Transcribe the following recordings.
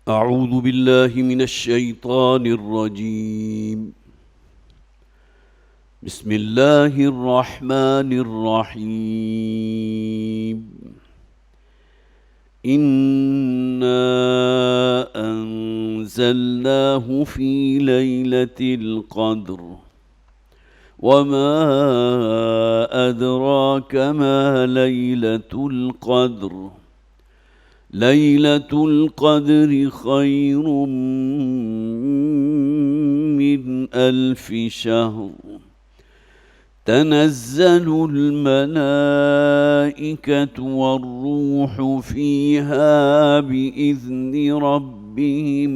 أعوذ بالله من الشيطان الرجيم. بسم الله الرحمن الرحيم. إنا أنزلناه في ليلة القدر وما أدراك ما ليلة القدر. ليلة القدر خير من 1000 شهر. تنزل الملائكة والروح فيها بإذن ربهم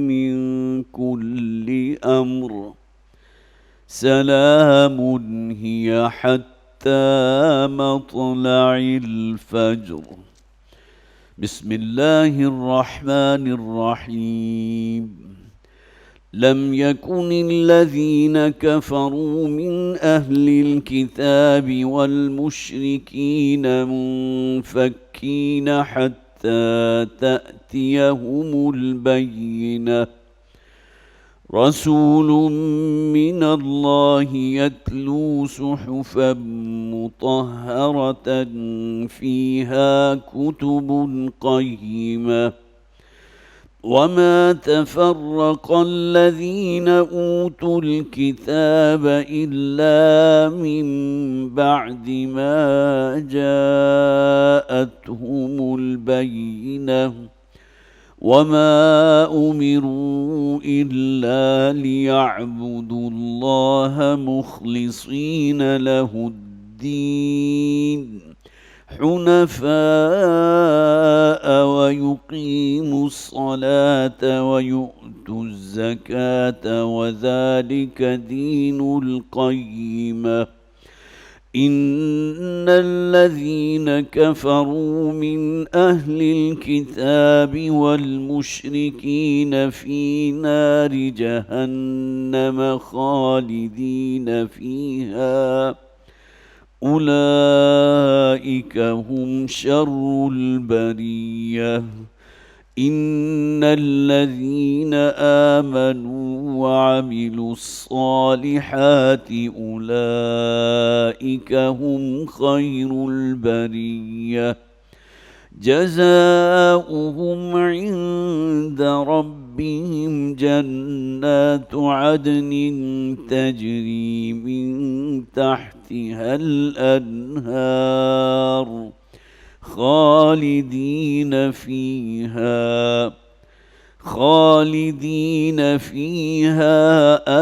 من كل أمر. سلام هي حتى مطلع الفجر. بسم الله الرحمن الرحيم. لم يكن الذين كفروا من أهل الكتاب والمشركين منفكين حتى تأتيهم البينة. رسول من الله يتلو صحفا مطهرة فيها كتب قيمة. وما تفرق الذين أوتوا الكتاب إلا من بعد ما جاءتهم البينة. وما أمروا إلا ليعبدوا الله مخلصين له الدين حنفاء ويقيموا الصلاة ويؤتوا الزكاة وذلك دين القيمة. إن الذين كفروا من أهل الكتاب والمشركين في نار جهنم خالدين فيها أولئك هم شر البرية. إن الذين آمنوا وعملوا الصالحات أولئك هم خير البرية. جزاؤهم عند ربهم جنات عدن تجري من تحتها الأنهار خالدين فيها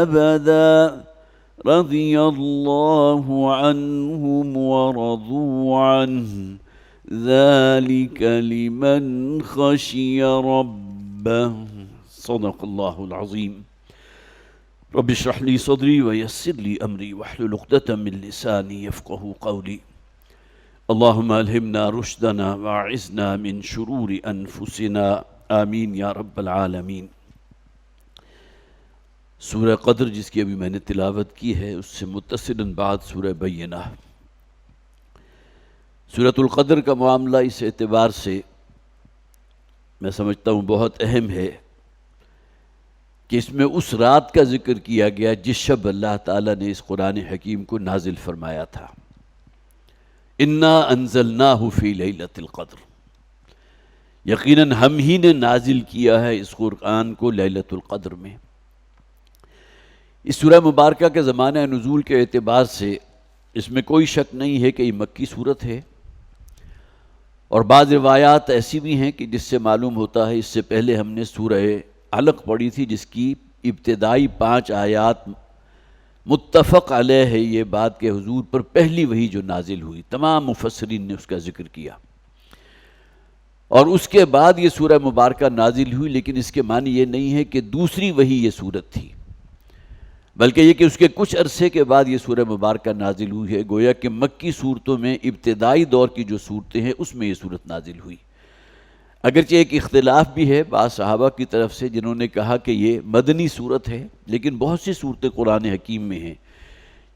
أبدا. رضي الله عنهم ورضوا عنه ذلك لمن خشي ربه. صدق الله العظيم. رب اشرح لي صدري ويسر لي أمري واحلل عقدة من لساني يفقه قولي. اللهم ألهمنا رشدنا وأعذنا من شرور أنفسنا آمین یا رب العالمین۔ سورہ قدر جس کی ابھی میں نے تلاوت کی ہے اس سے متصلاً بعد سورہ بینہ۔ سورۃ القدر کا معاملہ اس اعتبار سے میں سمجھتا ہوں بہت اہم ہے کہ اس میں اس رات کا ذکر کیا گیا جس شب اللہ تعالیٰ نے اس قرآن حکیم کو نازل فرمایا تھا۔ انا انزلناہ فی لیلۃ القدر، یقیناً ہم ہی نے نازل کیا ہے اس قرآن کو لیلۃ القدر میں۔ اس سورہ مبارکہ کے زمانہ نزول کے اعتبار سے اس میں کوئی شک نہیں ہے کہ یہ مکی صورت ہے، اور بعض روایات ایسی بھی ہیں کہ جس سے معلوم ہوتا ہے اس سے پہلے ہم نے سورہ علق پڑھی تھی جس کی ابتدائی 5 آیات متفق علیہ ہے یہ بات کہ حضور پر پہلی وحی جو نازل ہوئی، تمام مفسرین نے اس کا ذکر کیا، اور اس کے بعد یہ سورہ مبارکہ نازل ہوئی، لیکن اس کے معنی یہ نہیں ہے کہ دوسری وحی یہ سورت تھی، بلکہ یہ کہ اس کے کچھ عرصے کے بعد یہ سورہ مبارکہ نازل ہوئی ہے۔ گویا کہ مکی صورتوں میں ابتدائی دور کی جو صورتیں ہیں اس میں یہ صورت نازل ہوئی۔ اگرچہ ایک اختلاف بھی ہے بعض صحابہ کی طرف سے جنہوں نے کہا کہ یہ مدنی صورت ہے، لیکن بہت سی صورتیں قرآن حکیم میں ہیں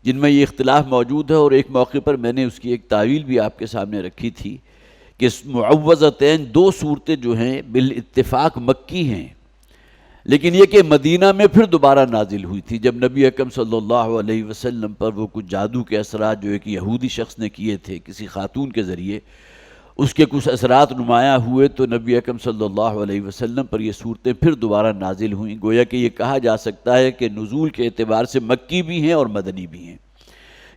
جن میں یہ اختلاف موجود ہے، اور ایک موقع پر میں نے اس کی ایک تعویل بھی آپ کے سامنے رکھی تھی کہ معوذتین دو صورتیں جو ہیں بالاتفاق مکی ہیں، لیکن یہ کہ مدینہ میں پھر دوبارہ نازل ہوئی تھی جب نبی اکرم صلی اللہ علیہ وسلم پر وہ کچھ جادو کے اثرات جو ایک یہودی شخص نے کیے تھے کسی خاتون کے ذریعے، اس کے کچھ اثرات نمایاں ہوئے تو نبی اکرم صلی اللہ علیہ وسلم پر یہ صورتیں پھر دوبارہ نازل ہوئیں۔ گویا کہ یہ کہا جا سکتا ہے کہ نزول کے اعتبار سے مکی بھی ہیں اور مدنی بھی ہیں۔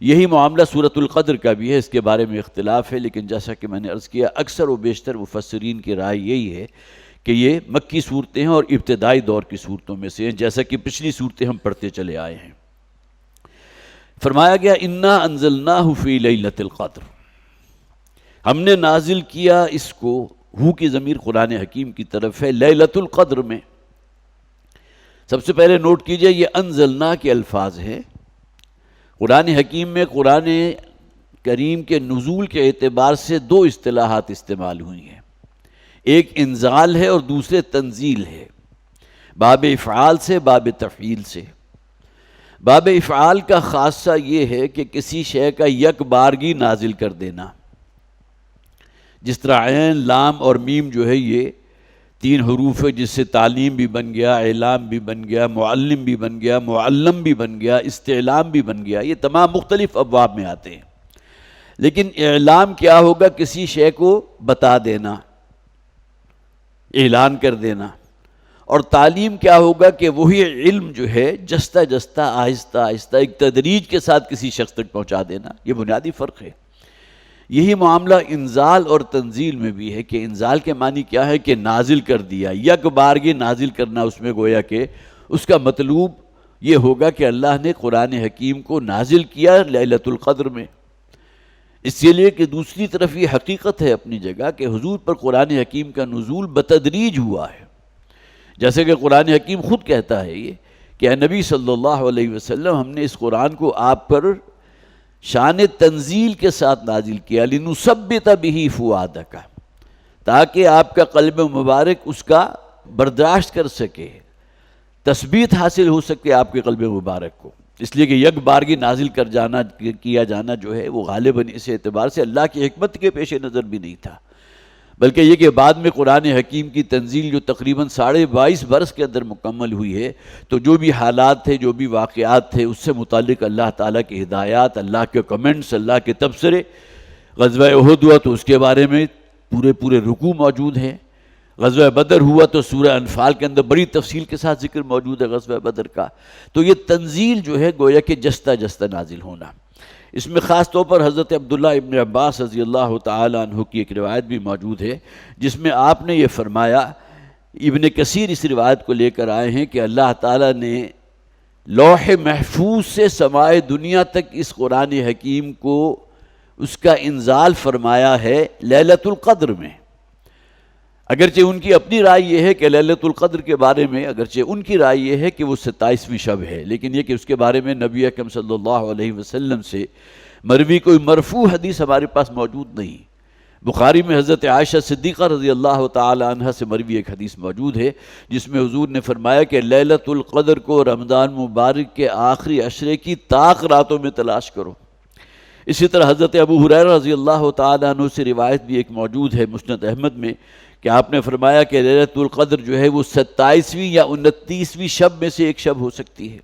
یہی معاملہ سورۃ القدر کا بھی ہے، اس کے بارے میں اختلاف ہے، لیکن جیسا کہ میں نے عرض کیا اکثر و بیشتر مفسرین کی رائے یہی ہے کہ یہ مکی صورتیں ہیں اور ابتدائی دور کی صورتوں میں سے ہیں، جیسا کہ پچھلی صورتیں ہم پڑھتے چلے آئے ہیں۔ فرمایا گیا انا انزلناہ فی لیلۃ القدر، ہم نے نازل کیا اس کو، ہو کی ضمیر قرآن حکیم کی طرف ہے، لیلۃ القدر میں۔ سب سے پہلے نوٹ کیجئے یہ انزلنا کے الفاظ ہیں۔ قرآن حکیم میں قرآن کریم کے نزول کے اعتبار سے دو اصطلاحات استعمال ہوئی ہیں، ایک انزال ہے اور دوسرے تنزیل ہے، باب افعال سے باب تفعیل سے۔ باب افعال کا خاصہ یہ ہے کہ کسی شے کا یک بارگی نازل کر دینا، جس طرح عین، لام اور میم جو ہے یہ تین حروف ہے، جس سے تعلیم بھی بن گیا، اعلام بھی بن گیا، معلم بھی بن گیا، معلم بھی بن گیا، استعلام بھی بن گیا، یہ تمام مختلف ابواب میں آتے ہیں۔ لیکن اعلام کیا ہوگا؟ کسی شے کو بتا دینا، اعلان کر دینا۔ اور تعلیم کیا ہوگا کہ وہی علم جو ہے جستہ جستہ آہستہ آہستہ ایک تدریج کے ساتھ کسی شخص تک پہنچا دینا، یہ بنیادی فرق ہے۔ یہی معاملہ انزال اور تنزیل میں بھی ہے کہ انزال کے معنی کیا ہے کہ نازل کر دیا، یک بارگی نازل کرنا، اس میں گویا کہ اس کا مطلوب یہ ہوگا کہ اللہ نے قرآن حکیم کو نازل کیا لیلۃ القدر میں۔ اس لیے کہ دوسری طرف یہ حقیقت ہے اپنی جگہ کہ حضور پر قرآن حکیم کا نزول بتدریج ہوا ہے، جیسے کہ قرآن حکیم خود کہتا ہے یہ کہ اے نبی صلی اللہ علیہ وسلم، ہم نے اس قرآن کو آپ پر شان تنزیل کے ساتھ نازل کیا، لِنُثَبِّتَ بِهِ فُؤَادَكَ، تاکہ آپ کا قلب مبارک اس کا برداشت کر سکے، تثبیت حاصل ہو سکے آپ کے قلب مبارک کو۔ اس لیے کہ یک بارگی نازل کیا جانا جو ہے وہ غالباً اس اعتبار سے اللہ کی حکمت کے پیش نظر بھی نہیں تھا، بلکہ یہ کہ بعد میں قرآن حکیم کی تنزیل جو تقریباً 22.5 برس کے اندر مکمل ہوئی ہے، تو جو بھی حالات تھے، جو بھی واقعات تھے، اس سے متعلق اللہ تعالیٰ کی ہدایات، اللہ کے کمنٹس، اللہ کے تبصرے۔ غزوہ احد ہوا تو اس کے بارے میں پورے رکوع موجود ہیں، غزوہ بدر ہوا تو سورہ انفال کے اندر بڑی تفصیل کے ساتھ ذکر موجود ہے غزوہ بدر کا۔ تو یہ تنزیل جو ہے گویا کہ جستہ جستہ نازل ہونا، اس میں خاص طور پر حضرت عبداللہ ابن عباس رضی اللہ تعالی عنہ کی ایک روایت بھی موجود ہے، جس میں آپ نے یہ فرمایا، ابن کثیر اس روایت کو لے کر آئے ہیں کہ اللہ تعالیٰ نے لوح محفوظ سے سمائے دنیا تک اس قرآن حکیم کو اس کا انزال فرمایا ہے لیلۃ القدر میں۔ اگرچہ ان کی اپنی رائے یہ ہے کہ لیلۃ القدر کے بارے میں، اگرچہ ان کی رائے یہ ہے کہ وہ 27ویں شب ہے، لیکن یہ کہ اس کے بارے میں نبی اکرم صلی اللہ علیہ وسلم سے مروی کوئی مرفوع حدیث ہمارے پاس موجود نہیں۔ بخاری میں حضرت عائشہ صدیقہ رضی اللہ تعالی عنہ سے مروی ایک حدیث موجود ہے، جس میں حضور نے فرمایا کہ لیلۃ القدر کو رمضان مبارک کے آخری عشرے کی طاق راتوں میں تلاش کرو۔ اسی طرح حضرت ابو ہریرہ رضی اللہ تعالی عنہ سے روایت بھی ایک موجود ہے مسند احمد میں کہ آپ نے فرمایا کہ لیلۃ القدر جو ہے وہ 27ویں یا 29ویں شب میں سے ایک شب ہو سکتی ہے۔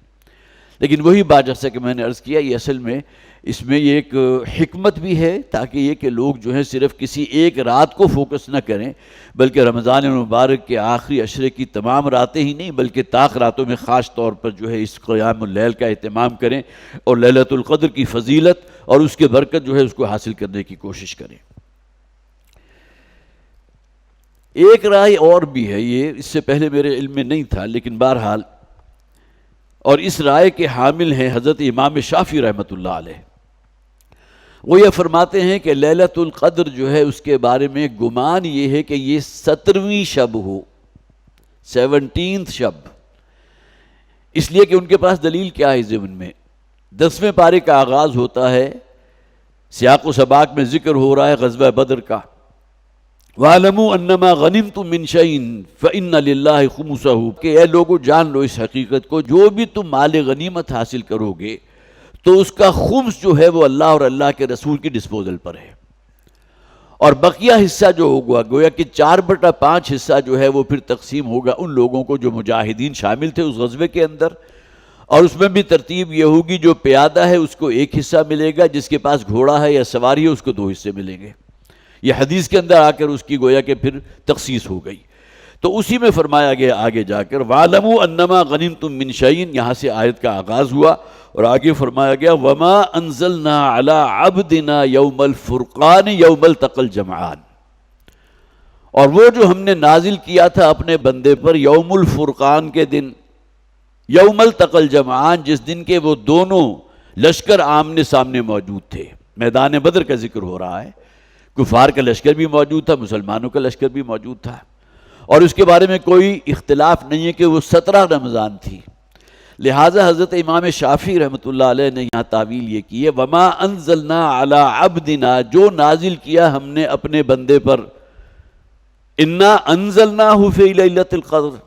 لیکن وہی بات جیسا کہ میں نے عرض کیا، یہ اصل میں اس میں یہ ایک حکمت بھی ہے تاکہ یہ کہ لوگ جو ہیں صرف کسی ایک رات کو فوکس نہ کریں، بلکہ رمضان مبارک کے آخری عشرے کی تمام راتیں ہی نہیں بلکہ طاق راتوں میں خاص طور پر جو ہے اس قیام اللیل کا اہتمام کریں اور لیلۃ القدر کی فضیلت اور اس کے برکت جو ہے اس کو حاصل کرنے کی کوشش کریں۔ ایک رائے اور بھی ہے، یہ اس سے پہلے میرے علم میں نہیں تھا، لیکن بہرحال اور اس رائے کے حامل ہیں حضرت امام شافعی رحمۃ اللہ علیہ۔ وہ یہ فرماتے ہیں کہ لیلۃ القدر جو ہے اس کے بارے میں گمان یہ ہے کہ یہ 17ویں شب ہو، 17th شب، اس لیے کہ ان کے پاس دلیل کیا ہے ضمن میں 10ویں پارے کا آغاز ہوتا ہے، سیاق و سباق میں ذکر ہو رہا ہے غزوہ بدر کا، وَاعْلَمُوا أَنَّمَا غَنِمْتُم مِّن شَيْءٍ فَإِنَّ لِلَّهِ خُمُسَهُ، کہ اے لوگو جان لو اس حقیقت کو، جو بھی تم مال غنیمت حاصل کرو گے تو اس کا خمس جو ہے وہ اللہ اور اللہ کے رسول کی ڈسپوزل پر ہے، اور بقیہ حصہ جو ہوگا گویا کہ 4/5 حصہ جو ہے وہ پھر تقسیم ہوگا ان لوگوں کو جو مجاہدین شامل تھے اس غزوے کے اندر، اور اس میں بھی ترتیب یہ ہوگی جو پیادہ ہے اس کو 1 حصہ ملے گا، جس کے پاس گھوڑا ہے یا سواری ہے اس کو 2 حصے ملیں گے۔ یہ حدیث کے اندر آ کر اس کی گویا کہ پھر تخصیص ہو گئی۔ تو اسی میں فرمایا گیا آگے جا کر وَاعْلَمُوا أَنَّمَا غَنِمْتُم مِّن شَيْءٍ، یہاں سے آیت کا آغاز ہوا اور آگے فرمایا گیا وَمَا أَنزَلْنَا عَلَىٰ عَبْدِنَا يَوْمَ الْفُرْقَانِ يَوْمَ الْتَقَى الْجَمْعَانِ، اور وہ جو ہم نے نازل کیا تھا اپنے بندے پر یوم الفرقان کے دن، یوم التقى الجمعان، جس دن کے وہ دونوں لشکر آمنے سامنے موجود تھے۔ میدان بدر کا ذکر ہو رہا ہے، کفار کا لشکر بھی موجود تھا، مسلمانوں کا لشکر بھی موجود تھا، اور اس کے بارے میں کوئی اختلاف نہیں ہے کہ وہ 17 رمضان تھی۔ لہٰذا حضرت امام شافعی رحمۃ اللہ علیہ نے یہاں تعویل یہ کی ہے وما انزلنا علی عبدنا، جو نازل کیا ہم نے اپنے بندے پر، انا انزلناہ فی لیلۃ القدر،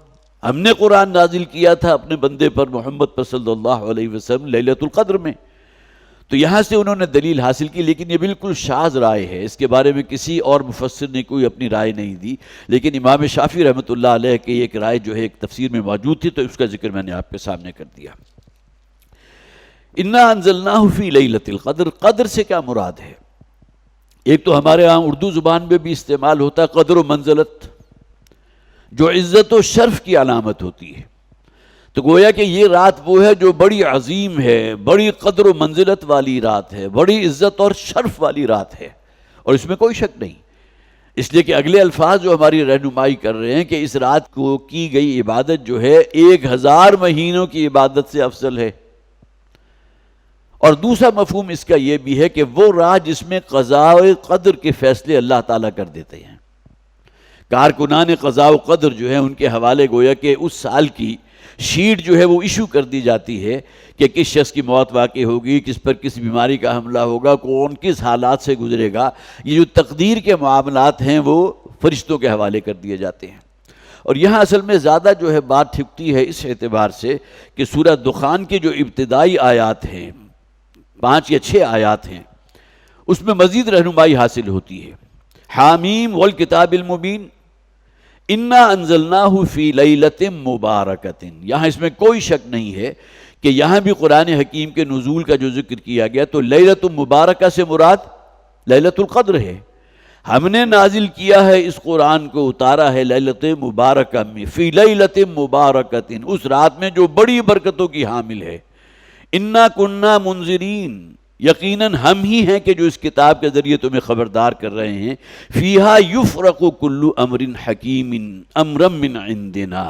ہم نے قرآن نازل کیا تھا اپنے بندے پر محمد پر صلی اللہ علیہ وسلم لیلۃ القدر میں۔ تو یہاں سے انہوں نے دلیل حاصل کی، لیکن یہ بالکل شاذ رائے ہے، اس کے بارے میں کسی اور مفسر نے کوئی اپنی رائے نہیں دی، لیکن امام شافعی رحمۃ اللہ علیہ کی ایک رائے جو ہے ایک تفسیر میں موجود تھی، تو اس کا ذکر میں نے آپ کے سامنے کر دیا۔ انا انزلناہ فی لیلۃ القدر، قدر سے کیا مراد ہے؟ ایک تو ہمارے ہاں اردو زبان میں بھی استعمال ہوتا ہے قدر و منزلت، جو عزت و شرف کی علامت ہوتی ہے۔ تو گویا کہ یہ رات وہ ہے جو بڑی عظیم ہے، بڑی قدر و منزلت والی رات ہے، بڑی عزت اور شرف والی رات ہے، اور اس میں کوئی شک نہیں، اس لیے کہ اگلے الفاظ جو ہماری رہنمائی کر رہے ہیں کہ اس رات کو کی گئی عبادت جو ہے 1000 مہینوں کی عبادت سے افضل ہے۔ اور دوسرا مفہوم اس کا یہ بھی ہے کہ وہ رات جس میں قضاء و قدر کے فیصلے اللہ تعالیٰ کر دیتے ہیں۔ کارکنان قضاء و قدر جو ہے ان کے حوالے گویا کہ اس سال کی شیٹ جو ہے وہ ایشو کر دی جاتی ہے کہ کس شخص کی موت واقع ہوگی، کس پر کس بیماری کا حملہ ہوگا، کون کس حالات سے گزرے گا۔ یہ جو تقدیر کے معاملات ہیں وہ فرشتوں کے حوالے کر دیے جاتے ہیں۔ اور یہاں اصل میں زیادہ جو ہے بات ٹھکتی ہے اس اعتبار سے کہ سورہ دخان کی جو ابتدائی آیات ہیں، 5 یا 6 آیات ہیں، اس میں مزید رہنمائی حاصل ہوتی ہے۔ حامیم والکتاب المبین، انا انزلناہ فی لیلۃ مبارکۃ، یہاں اس میں کوئی شک نہیں ہے کہ یہاں بھی قرآن حکیم کے نزول کا جو ذکر کیا گیا تو لیلۃ مبارکہ سے مراد لیلۃ القدر ہے۔ ہم نے نازل کیا ہے اس قرآن کو، اتارا ہے لیلۃ مبارکہ میں، فی لیلۃ مبارکۃ، اس رات میں جو بڑی برکتوں کی حامل ہے۔ انا کننا منذرین، یقیناً ہم ہی ہیں کہ جو اس کتاب کے ذریعے تمہیں خبردار کر رہے ہیں۔ فیہا یفرق کل امر حکیم امرا من عندنا،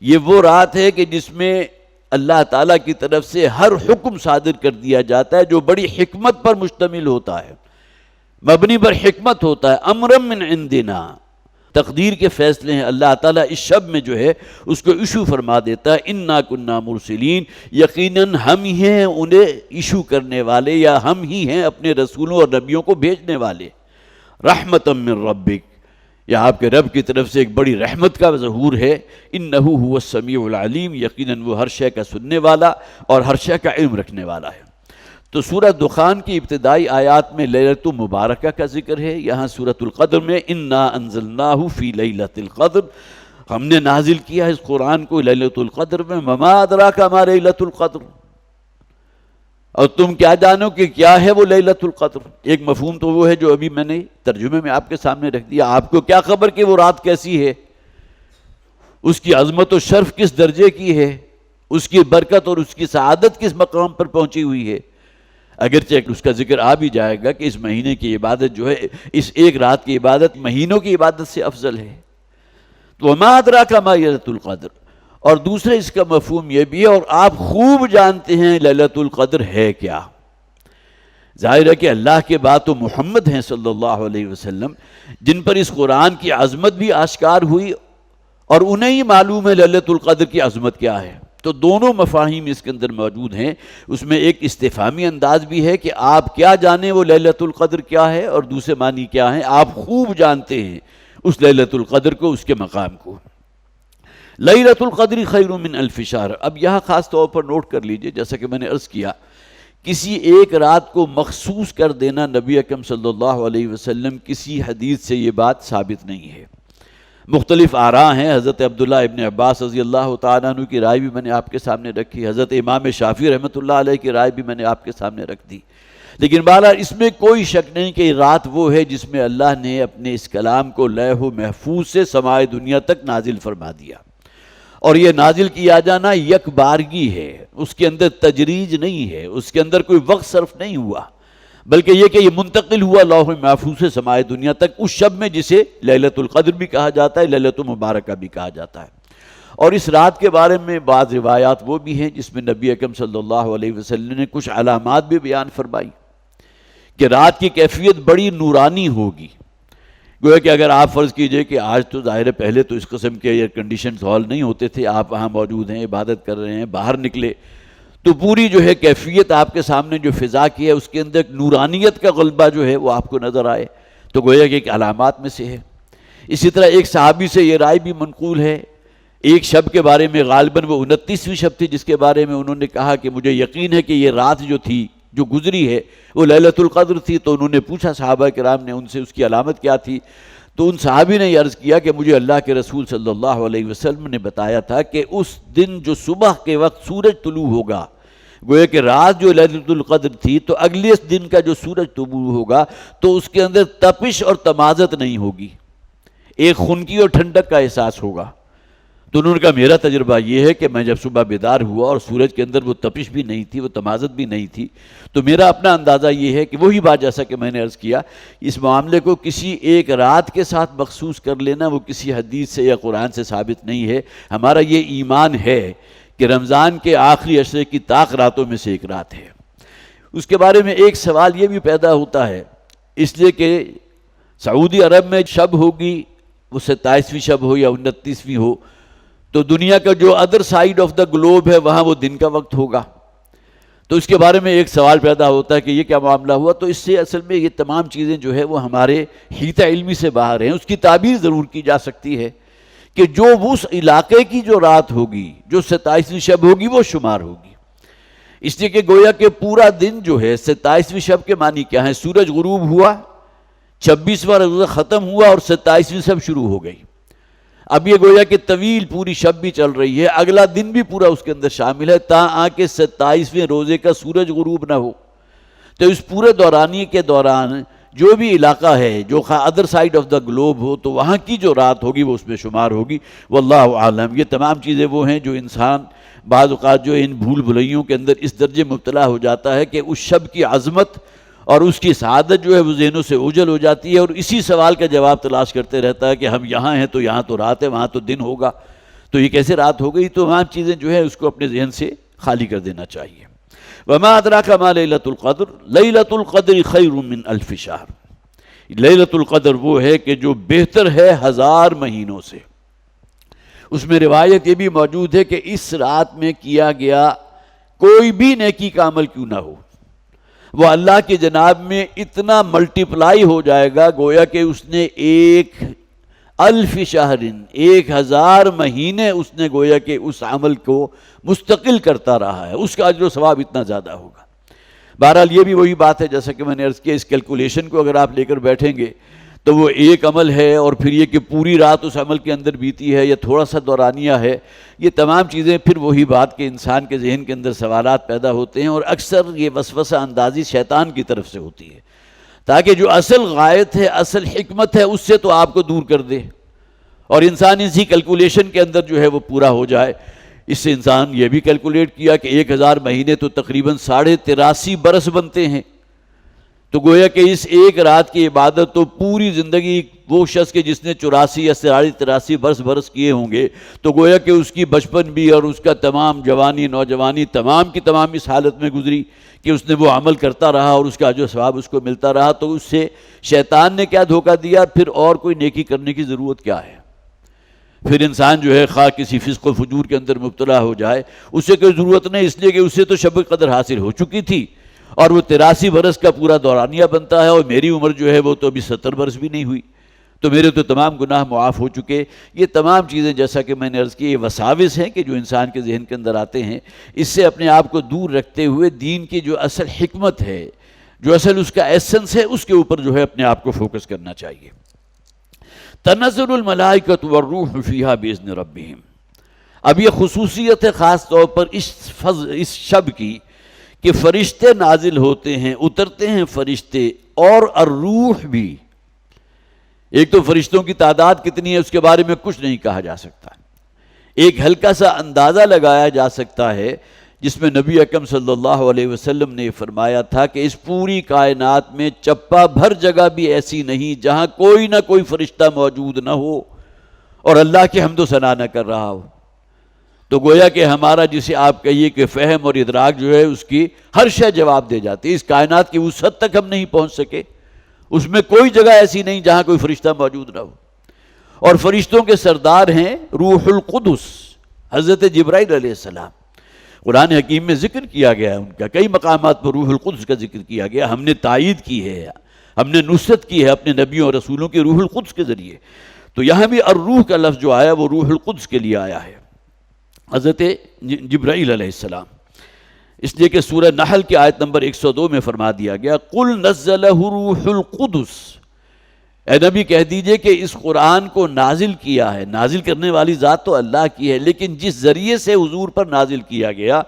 یہ وہ رات ہے کہ جس میں اللہ تعالیٰ کی طرف سے ہر حکم صادر کر دیا جاتا ہے جو بڑی حکمت پر مشتمل ہوتا ہے، مبنی پر حکمت ہوتا ہے۔ امرا من عندنا، تقدیر کے فیصلے ہیں، اللہ تعالیٰ اس شب میں جو ہے اس کو ایشو فرما دیتا ہے۔ انا کننا مرسلین، یقیناً ہم ہی ہیں انہیں ایشو کرنے والے، یا ہم ہی ہیں اپنے رسولوں اور نبیوں کو بھیجنے والے۔ رحمتا من ربک، یا آپ کے رب کی طرف سے ایک بڑی رحمت کا ظہور ہے۔ انہ هو السمیع العلیم، یقیناً وہ ہر شے کا سننے والا اور ہر شے کا علم رکھنے والا ہے۔ تو سورہ دخان کی ابتدائی آیات میں لیلۃ مبارکہ کا ذکر ہے، یہاں سورۃ القدر میں انا انزلناہ فی لیلۃ القدر، ہم نے نازل کیا اس قرآن کو لیلۃ القدر میں۔ وما ادراک ما لیلۃ القدر، اور تم کیا جانو کہ کیا ہے وہ لیلۃ القدر۔ ایک مفہوم تو وہ ہے جو ابھی میں نے ترجمے میں آپ کے سامنے رکھ دیا، آپ کو کیا خبر کہ وہ رات کیسی ہے، اس کی عظمت و شرف کس درجے کی ہے، اس کی برکت اور اس کی سعادت کس مقام پر پہنچی ہوئی ہے۔ اگرچہ اس کا ذکر آ بھی جائے گا کہ اس مہینے کی عبادت جو ہے، اس ایک رات کی عبادت مہینوں کی عبادت سے افضل ہے۔ تو وما ادراک ما لیلۃ القدر، اور دوسرے اس کا مفہوم یہ بھی ہے، اور آپ خوب جانتے ہیں لیلۃ القدر ہے کیا۔ ظاہر ہے کہ اللہ کے بعد تو محمد ہیں صلی اللہ علیہ وسلم، جن پر اس قرآن کی عظمت بھی آشکار ہوئی، اور انہیں ہی معلوم ہے لیلۃ القدر کی عظمت کیا ہے۔ تو دونوں مفاہیم اس کے اندر موجود ہیں، اس میں ایک استفہامی انداز بھی ہے کہ آپ کیا جانیں وہ لیلۃ القدر کیا ہے، اور دوسرے معنی کیا ہے آپ خوب جانتے ہیں اس لیلۃ القدر کو، اس کے مقام کو۔ لیلۃ القدر خیر من الف شہر، اب یہاں خاص طور پر نوٹ کر لیجئے، جیسا کہ میں نے عرض کیا کسی ایک رات کو مخصوص کر دینا نبی اکرم صلی اللہ علیہ وسلم کسی حدیث سے یہ بات ثابت نہیں ہے۔ مختلف آراء ہیں، حضرت عبداللہ ابن عباس رضی اللہ تعالیٰ عنہ کی رائے بھی میں نے آپ کے سامنے رکھی، حضرت امام شافعی رحمۃ اللہ علیہ کی رائے بھی میں نے آپ کے سامنے رکھ دی، لیکن بہرحال اس میں کوئی شک نہیں کہ رات وہ ہے جس میں اللہ نے اپنے اس کلام کو لوح محفوظ سے سمائے دنیا تک نازل فرما دیا، اور یہ نازل کیا جانا یک بارگی ہے، اس کے اندر تجریج نہیں ہے، اس کے اندر کوئی وقت صرف نہیں ہوا، بلکہ یہ کہ یہ منتقل ہوا لوح محفوظ سے سمائے دنیا تک اس شب میں جسے لیلۃ القدر بھی کہا جاتا ہے، لیلۃ المبارکہ بھی کہا جاتا ہے۔ اور اس رات کے بارے میں بعض روایات وہ بھی ہیں جس میں نبی اکرم صلی اللہ علیہ وسلم نے کچھ علامات بھی بیان فرمائی کہ رات کی کیفیت بڑی نورانی ہوگی۔ گویا کہ اگر آپ فرض کیجئے کہ آج تو ظاہر ہے پہلے تو اس قسم کے ایئر کنڈیشنز ہال نہیں ہوتے تھے، آپ وہاں موجود ہیں، عبادت کر رہے ہیں، باہر نکلے تو پوری جو ہے کیفیت آپ کے سامنے جو فضا کی ہے اس کے اندر ایک نورانیت کا غلبہ جو ہے وہ آپ کو نظر آئے، تو گویا کہ ایک علامات میں سے ہے۔ اسی طرح ایک صحابی سے یہ رائے بھی منقول ہے، ایک شب کے بارے میں، غالباً وہ 29ویں شب تھی، جس کے بارے میں انہوں نے کہا کہ مجھے یقین ہے کہ یہ رات جو تھی جو گزری ہے وہ لیلۃ القدر تھی، تو انہوں نے پوچھا صحابہ کرام نے ان سے اس کی علامت کیا تھی، تو ان صحابی نے یہ عرض کیا کہ مجھے اللہ کے رسول صلی اللہ علیہ وسلم نے بتایا تھا کہ اس دن جو صبح کے وقت سورج طلوع ہوگا، گویا کہ رات جو لیلۃ القدر تھی تو اگلے دن کا جو سورج طلوع ہوگا تو اس کے اندر تپش اور تمازت نہیں ہوگی، ایک خنکی اور ٹھنڈک کا احساس ہوگا۔ تو انہوں نے کہا میرا تجربہ یہ ہے کہ میں جب صبح بیدار ہوا اور سورج کے اندر وہ تپش بھی نہیں تھی، وہ تمازت بھی نہیں تھی، تو میرا اپنا اندازہ یہ ہے کہ وہی بات جیسا کہ میں نے عرض کیا، اس معاملے کو کسی ایک رات کے ساتھ مخصوص کر لینا وہ کسی حدیث سے یا قرآن سے ثابت نہیں ہے۔ ہمارا یہ ایمان ہے کہ رمضان کے آخری عشرے کی طاق راتوں میں سے ایک رات ہے۔ اس کے بارے میں ایک سوال یہ بھی پیدا ہوتا ہے، اس لیے کہ سعودی عرب میں شب ہوگی، وہ 27ویں شب ہو یا 29ویں ہو، تو دنیا کا جو other side of the Globe ہے وہاں وہ دن کا وقت ہوگا، تو اس کے بارے میں ایک سوال پیدا ہوتا ہے کہ یہ کیا معاملہ ہوا۔ تو اس سے اصل میں یہ تمام چیزیں جو ہے وہ ہمارے حیطہ علمی سے باہر ہیں۔ اس کی تعبیر ضرور کی جا سکتی ہے کہ جو اس علاقے کی جو رات ہوگی، جو 27ویں شب ہوگی، وہ شمار ہوگی، اس لیے کہ گویا کہ پورا دن جو ہے 27ویں شب کے معنی کیا ہے، سورج غروب ہوا، 26واں روزہ ختم ہوا اور 27ویں شب شروع ہو گئی۔ اب یہ گویا کہ طویل پوری شب بھی چل رہی ہے، اگلا دن بھی پورا اس کے اندر شامل ہے، تاں آ کے 27ویں روزے کا سورج غروب نہ ہو۔ تو اس پورے دورانی کے دوران جو بھی علاقہ ہے جو other side of the globe ہو، تو وہاں کی جو رات ہوگی وہ اس میں شمار ہوگی، واللہ عالم۔ یہ تمام چیزیں وہ ہیں جو انسان بعض اوقات جو ان بھول بھلیوں کے اندر اس درجے مبتلا ہو جاتا ہے کہ اس شب کی عظمت اور اس کی سعادت جو ہے وہ ذہنوں سے اوجھل ہو جاتی ہے، اور اسی سوال کا جواب تلاش کرتے رہتا ہے کہ ہم یہاں ہیں تو یہاں تو رات ہے، وہاں تو دن ہوگا، تو یہ کیسے رات ہو گئی؟ تو تمام چیزیں جو ہے اس کو اپنے ذہن سے خالی کر دینا چاہیے۔ وما ادراک ما لیلۃ القدر، لیلۃ القدر خیر من الف شہر۔ لیلۃ القدر وہ ہے کہ جو بہتر ہے 1000 مہینوں سے۔ اس میں روایت یہ بھی موجود ہے کہ اس رات میں کیا گیا کوئی بھی نیکی کا عمل کیوں نہ ہو، وہ اللہ کی جناب میں اتنا ملٹیپلائی ہو جائے گا، گویا کہ اس نے 1000 شہر، 1000 مہینے اس نے گویا کہ اس عمل کو مستقل کرتا رہا ہے، اس کا اجر و ثواب اتنا زیادہ ہوگا۔ بہرحال یہ بھی وہی بات ہے جیسا کہ میں نے عرض کیا، اس کیلکولیشن کو اگر آپ لے کر بیٹھیں گے تو وہ ایک عمل ہے، اور پھر یہ کہ پوری رات اس عمل کے اندر بیتی ہے یا تھوڑا سا دورانیہ ہے، یہ تمام چیزیں پھر وہی بات کہ انسان کے ذہن کے اندر سوالات پیدا ہوتے ہیں، اور اکثر یہ وسوسہ اندازی شیطان کی طرف سے ہوتی ہے، تاکہ جو اصل غایت ہے، اصل حکمت ہے، اس سے تو آپ کو دور کر دے، اور انسان اسی کیلکولیشن کے اندر جو ہے وہ پورا ہو جائے۔ اس سے انسان یہ بھی کیلکولیٹ کیا کہ 1000 مہینے تو تقریباً 83.5 برس بنتے ہیں، تو گویا کہ اس ایک رات کی عبادت تو پوری زندگی، وہ شخص کے جس نے 84 یا 83 برس کیے ہوں گے، تو گویا کہ اس کی بچپن بھی اور اس کا تمام جوانی، نوجوانی، تمام کی تمام اس حالت میں گزری کہ اس نے وہ عمل کرتا رہا اور اس کا جو ثواب اس کو ملتا رہا۔ تو اس سے شیطان نے کیا دھوکہ دیا، پھر اور کوئی نیکی کرنے کی ضرورت کیا ہے؟ پھر انسان جو ہے خواہ کسی فسق و فجور کے اندر مبتلا ہو جائے، اسے کوئی ضرورت نہیں، اس لیے کہ اسے تو شب قدر حاصل ہو چکی تھی، اور وہ 83 برس کا پورا دورانیہ بنتا ہے، اور میری عمر جو ہے وہ تو ابھی 70 برس بھی نہیں ہوئی، تو میرے تو تمام گناہ معاف ہو چکے۔ یہ تمام چیزیں جیسا کہ میں نے عرض کی یہ وساوس ہیں کہ جو انسان کے ذہن کے اندر آتے ہیں، اس سے اپنے آپ کو دور رکھتے ہوئے دین کی جو اصل حکمت ہے، جو اصل اس کا ایسنس ہے، اس کے اوپر جو ہے اپنے آپ کو فوکس کرنا چاہیے۔ تنزل الملائکۃ والروح فیہا باذن ربہم، اب یہ خصوصیت ہے خاص طور پر اس شب کی کہ فرشتے نازل ہوتے ہیں، اترتے ہیں فرشتے، اور الروح بھی۔ ایک تو فرشتوں کی تعداد کتنی ہے اس کے بارے میں کچھ نہیں کہا جا سکتا، ایک ہلکا سا اندازہ لگایا جا سکتا ہے، جس میں نبی اکرم صلی اللہ علیہ وسلم نے فرمایا تھا کہ اس پوری کائنات میں چپا بھر جگہ بھی ایسی نہیں جہاں کوئی نہ کوئی فرشتہ موجود نہ ہو اور اللہ کی حمد و ثنا نہ کر رہا ہو۔ تو گویا کہ ہمارا جسے آپ کہیے کہ فہم اور ادراک جو ہے اس کی ہر شے جواب دے جاتی ہے۔ اس کائنات کی وسعت تک ہم نہیں پہنچ سکے، اس میں کوئی جگہ ایسی نہیں جہاں کوئی فرشتہ موجود نہ ہو۔ اور فرشتوں کے سردار ہیں روح القدس، حضرت جبرائیل علیہ السلام۔ قرآن حکیم میں ذکر کیا گیا ہے ان کا، کئی مقامات پر روح القدس کا ذکر کیا گیا، ہم نے تائید کی ہے، ہم نے نصرت کی ہے اپنے نبیوں اور رسولوں کے روح القدس کے ذریعے۔ تو یہاں بھی الروح کا لفظ جو آیا وہ روح القدس کے لیے آیا ہے، حضرت جبرائیل علیہ السلام، اس لیے کہ سورہ نحل کی آیت نمبر 102 میں فرما دیا گیا قُلْ نَزَّلَهُ روح القدس، اے نبی کہہ دیجئے کہ اس قرآن کو نازل کیا ہے، نازل کرنے والی ذات تو اللہ کی ہے، لیکن جس ذریعے سے حضور پر نازل کیا گیا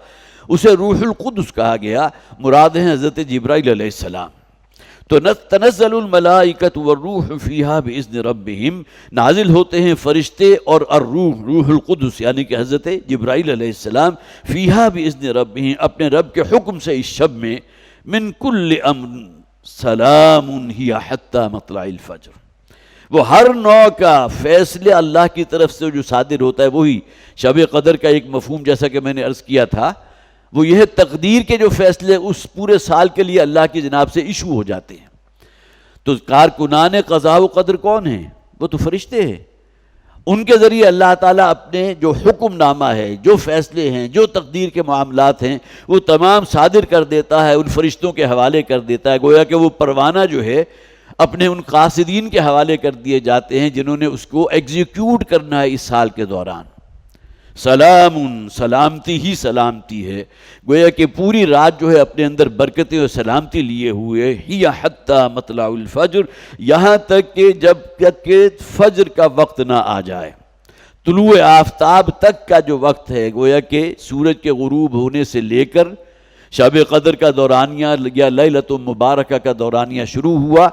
اسے روح القدس کہا گیا، مراد ہیں حضرت جبرائیل علیہ السلام۔ تو تنزل الملائکۃ والروح فیہا باذن ربہم، نازل ہوتے ہیں فرشتے اور الروح، روح القدس یعنی کہ حضرت جبرائیل علیہ السلام، فیہا باذن ربہم، اپنے رب کے حکم سے اس شب میں، من کل امر سلام ہی حتی مطلع الفجر، وہ ہر نوع کا فیصلے اللہ کی طرف سے جو صادر ہوتا ہے، وہی شب قدر کا ایک مفہوم جیسا کہ میں نے عرض کیا تھا، وہ یہ تقدیر کے جو فیصلے اس پورے سال کے لیے اللہ کی جناب سے ایشو ہو جاتے ہیں۔ تو کارکنان قضاء و قدر کون ہیں؟ وہ تو فرشتے ہیں، ان کے ذریعے اللہ تعالیٰ اپنے جو حکم نامہ ہے، جو فیصلے ہیں، جو تقدیر کے معاملات ہیں، وہ تمام صادر کر دیتا ہے، ان فرشتوں کے حوالے کر دیتا ہے، گویا کہ وہ پروانہ جو ہے اپنے ان قاصدین کے حوالے کر دیے جاتے ہیں جنہوں نے اس کو ایگزیکیوٹ کرنا ہے اس سال کے دوران۔ سلام، سلامتی ہی سلامتی ہے، گویا کہ پوری رات جو ہے اپنے اندر برکتیں اور سلامتی لیے ہوئے، ہی حتی مطلع الفجر، یہاں تک کہ جب تک کہ فجر کا وقت نہ آ جائے، طلوع آفتاب تک کا جو وقت ہے، گویا کہ سورج کے غروب ہونے سے لے کر شب قدر کا دورانیہ یا لیلۃ مبارکہ کا دورانیہ شروع ہوا،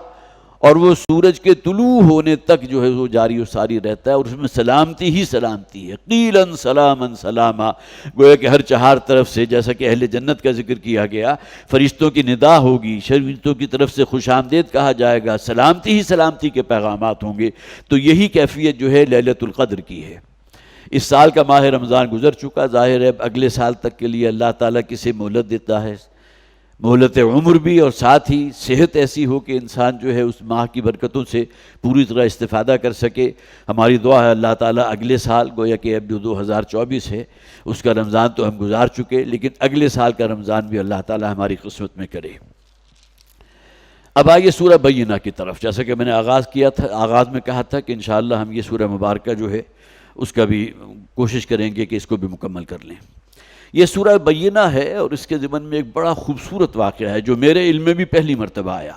اور وہ سورج کے طلوع ہونے تک جو ہے وہ جاری و ساری رہتا ہے، اور اس میں سلامتی ہی سلامتی ہے۔ قیلاً سلاماً سلاما، گویا کہ ہر چہار طرف سے، جیسا کہ اہل جنت کا ذکر کیا گیا، فرشتوں کی ندا ہوگی، فرشتوں کی طرف سے خوش آمدید کہا جائے گا، سلامتی ہی سلامتی کے پیغامات ہوں گے۔ تو یہی کیفیت جو ہے لیلۃ القدر کی ہے۔ اس سال کا ماہ رمضان گزر چکا، ظاہر ہے اگلے سال تک کے لیے اللہ تعالیٰ کسے مہلت دیتا ہے، مہلت عمر بھی، اور ساتھ ہی صحت ایسی ہو کہ انسان جو ہے اس ماہ کی برکتوں سے پوری طرح استفادہ کر سکے۔ ہماری دعا ہے اللہ تعالیٰ اگلے سال، گویا کہ اب جو 2024 ہے اس کا رمضان تو ہم گزار چکے، لیکن اگلے سال کا رمضان بھی اللہ تعالیٰ ہماری قسمت میں کرے۔ اب آئیے سورہ بینہ کی طرف، جیسا کہ میں نے آغاز میں کہا تھا کہ انشاءاللہ ہم یہ سورہ مبارکہ جو ہے اس کا بھی کوشش کریں گے کہ اس کو بھی مکمل کر لیں۔ یہ سورہ بینہ ہے، اور اس کے ضمن میں ایک بڑا خوبصورت واقعہ ہے جو میرے علم میں بھی پہلی مرتبہ آیا،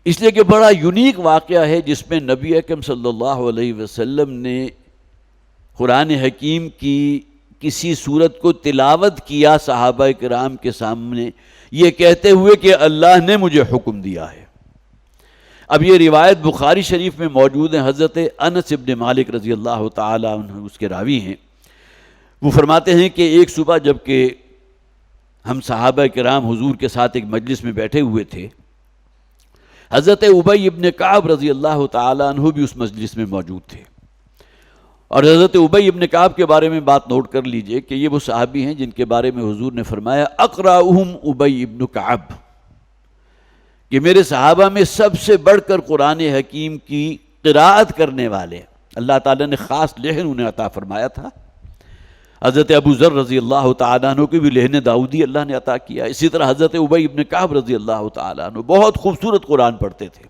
اس لیے کہ بڑا یونیک واقعہ ہے، جس میں نبی اکرم صلی اللہ علیہ وسلم نے قرآن حکیم کی کسی سورت کو تلاوت کیا صحابہ کرام کے سامنے، یہ کہتے ہوئے کہ اللہ نے مجھے حکم دیا ہے۔ اب یہ روایت بخاری شریف میں موجود ہے، حضرت انس بن مالک رضی اللہ تعالی عنہ اس کے راوی ہیں۔ وہ فرماتے ہیں کہ ایک صبح جب کہ ہم صحابہ کرام حضور کے ساتھ ایک مجلس میں بیٹھے ہوئے تھے، حضرت ابی بن کعب رضی اللہ تعالی عنہ بھی اس مجلس میں موجود تھے، اور حضرت ابی بن کعب کے بارے میں بات نوٹ کر لیجئے کہ یہ وہ صحابی ہیں جن کے بارے میں حضور نے فرمایا اقرأہم ابی بن کعب، کہ میرے صحابہ میں سب سے بڑھ کر قرآن حکیم کی قراءت کرنے والے، اللہ تعالیٰ نے خاص لحن انہیں عطا فرمایا تھا۔ حضرت ابو ذر رضی اللہ تعالیٰ عنہ کی بھی لحن داؤدی اللہ نے عطا کیا، اسی طرح حضرت ابی بن کعب رضی اللہ تعالیٰ عنہ بہت خوبصورت قرآن پڑھتے تھے،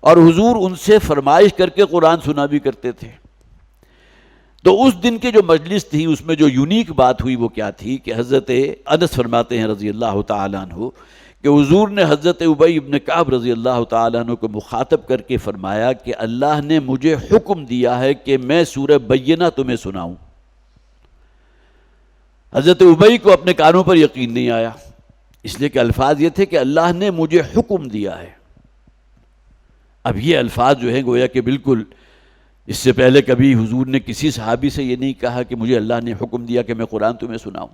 اور حضور ان سے فرمائش کر کے قرآن سنا بھی کرتے تھے۔ تو اس دن کی جو مجلس تھی اس میں جو یونیک بات ہوئی وہ کیا تھی کہ حضرت انس فرماتے ہیں رضی اللہ تعالیٰ عنہ کہ حضور نے حضرت ابی ابن کعب رضی اللہ تعالیٰ عنہ کو مخاطب کر کے فرمایا کہ اللہ نے مجھے حکم دیا ہے کہ میں سورہ بینہ تمہیں سناؤں۔ حضرت ابی کو اپنے کانوں پر یقین نہیں آیا، اس لیے کہ الفاظ یہ تھے کہ اللہ نے مجھے حکم دیا ہے۔ اب یہ الفاظ جو ہیں گویا کہ بالکل اس سے پہلے کبھی حضور نے کسی صحابی سے یہ نہیں کہا کہ مجھے اللہ نے حکم دیا کہ میں قرآن تمہیں سناؤں۔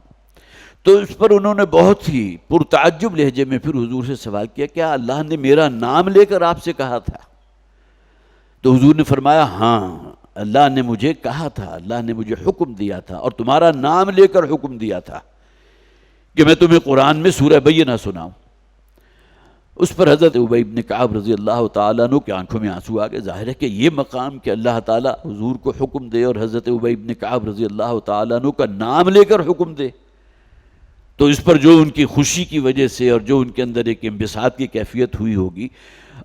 تو اس پر انہوں نے بہت ہی پرتعجب لہجے میں پھر حضور سے سوال کیا، کیا اللہ نے میرا نام لے کر آپ سے کہا تھا؟ تو حضور نے فرمایا ہاں، اللہ نے مجھے کہا تھا، اللہ نے مجھے حکم دیا تھا اور تمہارا نام لے کر حکم دیا تھا کہ میں تمہیں قرآن میں سورہ بینہ سناؤں۔ اس پر حضرت ابی بن کعب رضی اللہ تعالیٰ عنہ کی آنکھوں میں آنسو آگئے۔ ظاہر ہے کہ یہ مقام کہ اللہ تعالیٰ حضور کو حکم دے اور حضرت ابی بن کعب رضی اللہ تعالیٰ عنہ کا نام لے کر حکم دے، تو اس پر جو ان کی خوشی کی وجہ سے اور جو ان کے اندر ایک انبساط کی کیفیت ہوئی ہوگی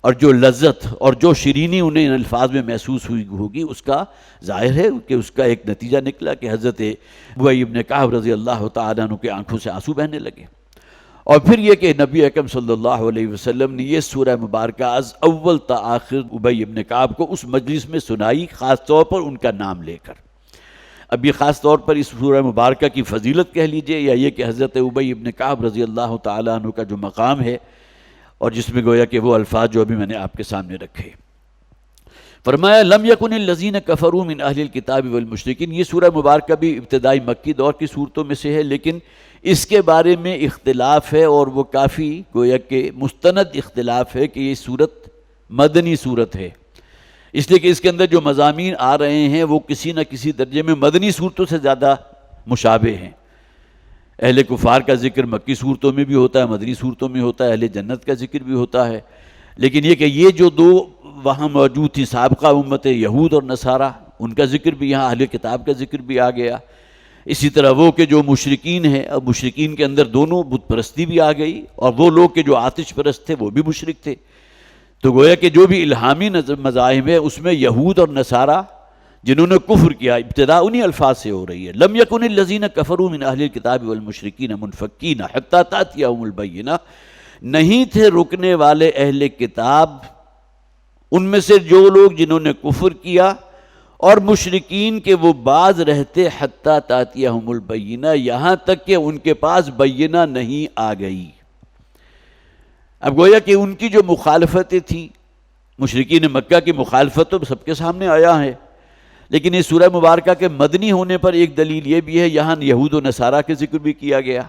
اور جو لذت اور جو شیرینی انہیں ان الفاظ میں محسوس ہوئی ہوگی، اس کا ظاہر ہے کہ اس کا ایک نتیجہ نکلا کہ حضرت ابی بن کعب رضی اللہ تعالیٰ عنہ کی آنکھوں سے آنسو بہنے لگے۔ اور پھر یہ کہ نبی اکرم صلی اللہ علیہ وسلم نے یہ سورہ مبارکہ از اول تا آخر ابی بن کعب کو اس مجلس میں سنائی، خاص طور پر ان کا نام لے کر۔ اب یہ خاص طور پر اس سورہ مبارکہ کی فضیلت کہہ لیجئے یا یہ کہ حضرت ابی بن کعب رضی اللہ تعالیٰ عنہ کا جو مقام ہے اور جس میں گویا کہ وہ الفاظ جو ابھی میں نے آپ کے سامنے رکھے۔ فرمایا لم یکن الذین کفروا من اہل الکتاب والمشرکین، یہ سورہ مبارکہ بھی ابتدائی مکی دور کی صورتوں میں سے ہے، لیکن اس کے بارے میں اختلاف ہے اور وہ کافی گویا کہ مستند اختلاف ہے کہ یہ صورت مدنی صورت ہے، اس لیے کہ اس کے اندر جو مضامین آ رہے ہیں وہ کسی نہ کسی درجے میں مدنی صورتوں سے زیادہ مشابہ ہیں۔ اہل کفار کا ذکر مکی صورتوں میں بھی ہوتا ہے، مدنی صورتوں میں ہوتا ہے، اہل جنت کا ذکر بھی ہوتا ہے، لیکن یہ کہ یہ جو دو وہاں موجود تھی سابقہ امت یہود اور نصارہ، ان کا ذکر بھی یہاں اہل کتاب کا ذکر بھی آ گیا۔ اسی طرح وہ کہ جو مشرکین ہیں، اب مشرکین کے اندر دونوں بت پرستی بھی آ گئی، اور وہ لوگ کہ جو آتش پرست تھے وہ بھی مشرک تھے۔ تو گویا کہ جو بھی الہامی مذاہب ہے اس میں یہود اور نصارہ جنہوں نے کفر کیا، ابتدا انہی الفاظ سے ہو رہی ہے۔ لم یکن الذین کفروا من اہل الکتاب والمشرکین منفکین حتی تأتیہم البینہ، نہیں تھے رکنے والے اہل کتاب ان میں سے جو لوگ جنہوں نے کفر کیا اور مشرکین کے وہ باز رہتے حتی تأتیہم البینہ، یہاں تک کہ ان کے پاس بینہ نہیں آ گئی۔ اب گویا کہ ان کی جو مخالفتیں تھیں، مشرکین مکہ کی مخالفت تو سب کے سامنے آیا ہے، لیکن اس سورہ مبارکہ کے مدنی ہونے پر ایک دلیل یہ بھی ہے، یہاں یہود و نصارہ کے ذکر بھی کیا گیا،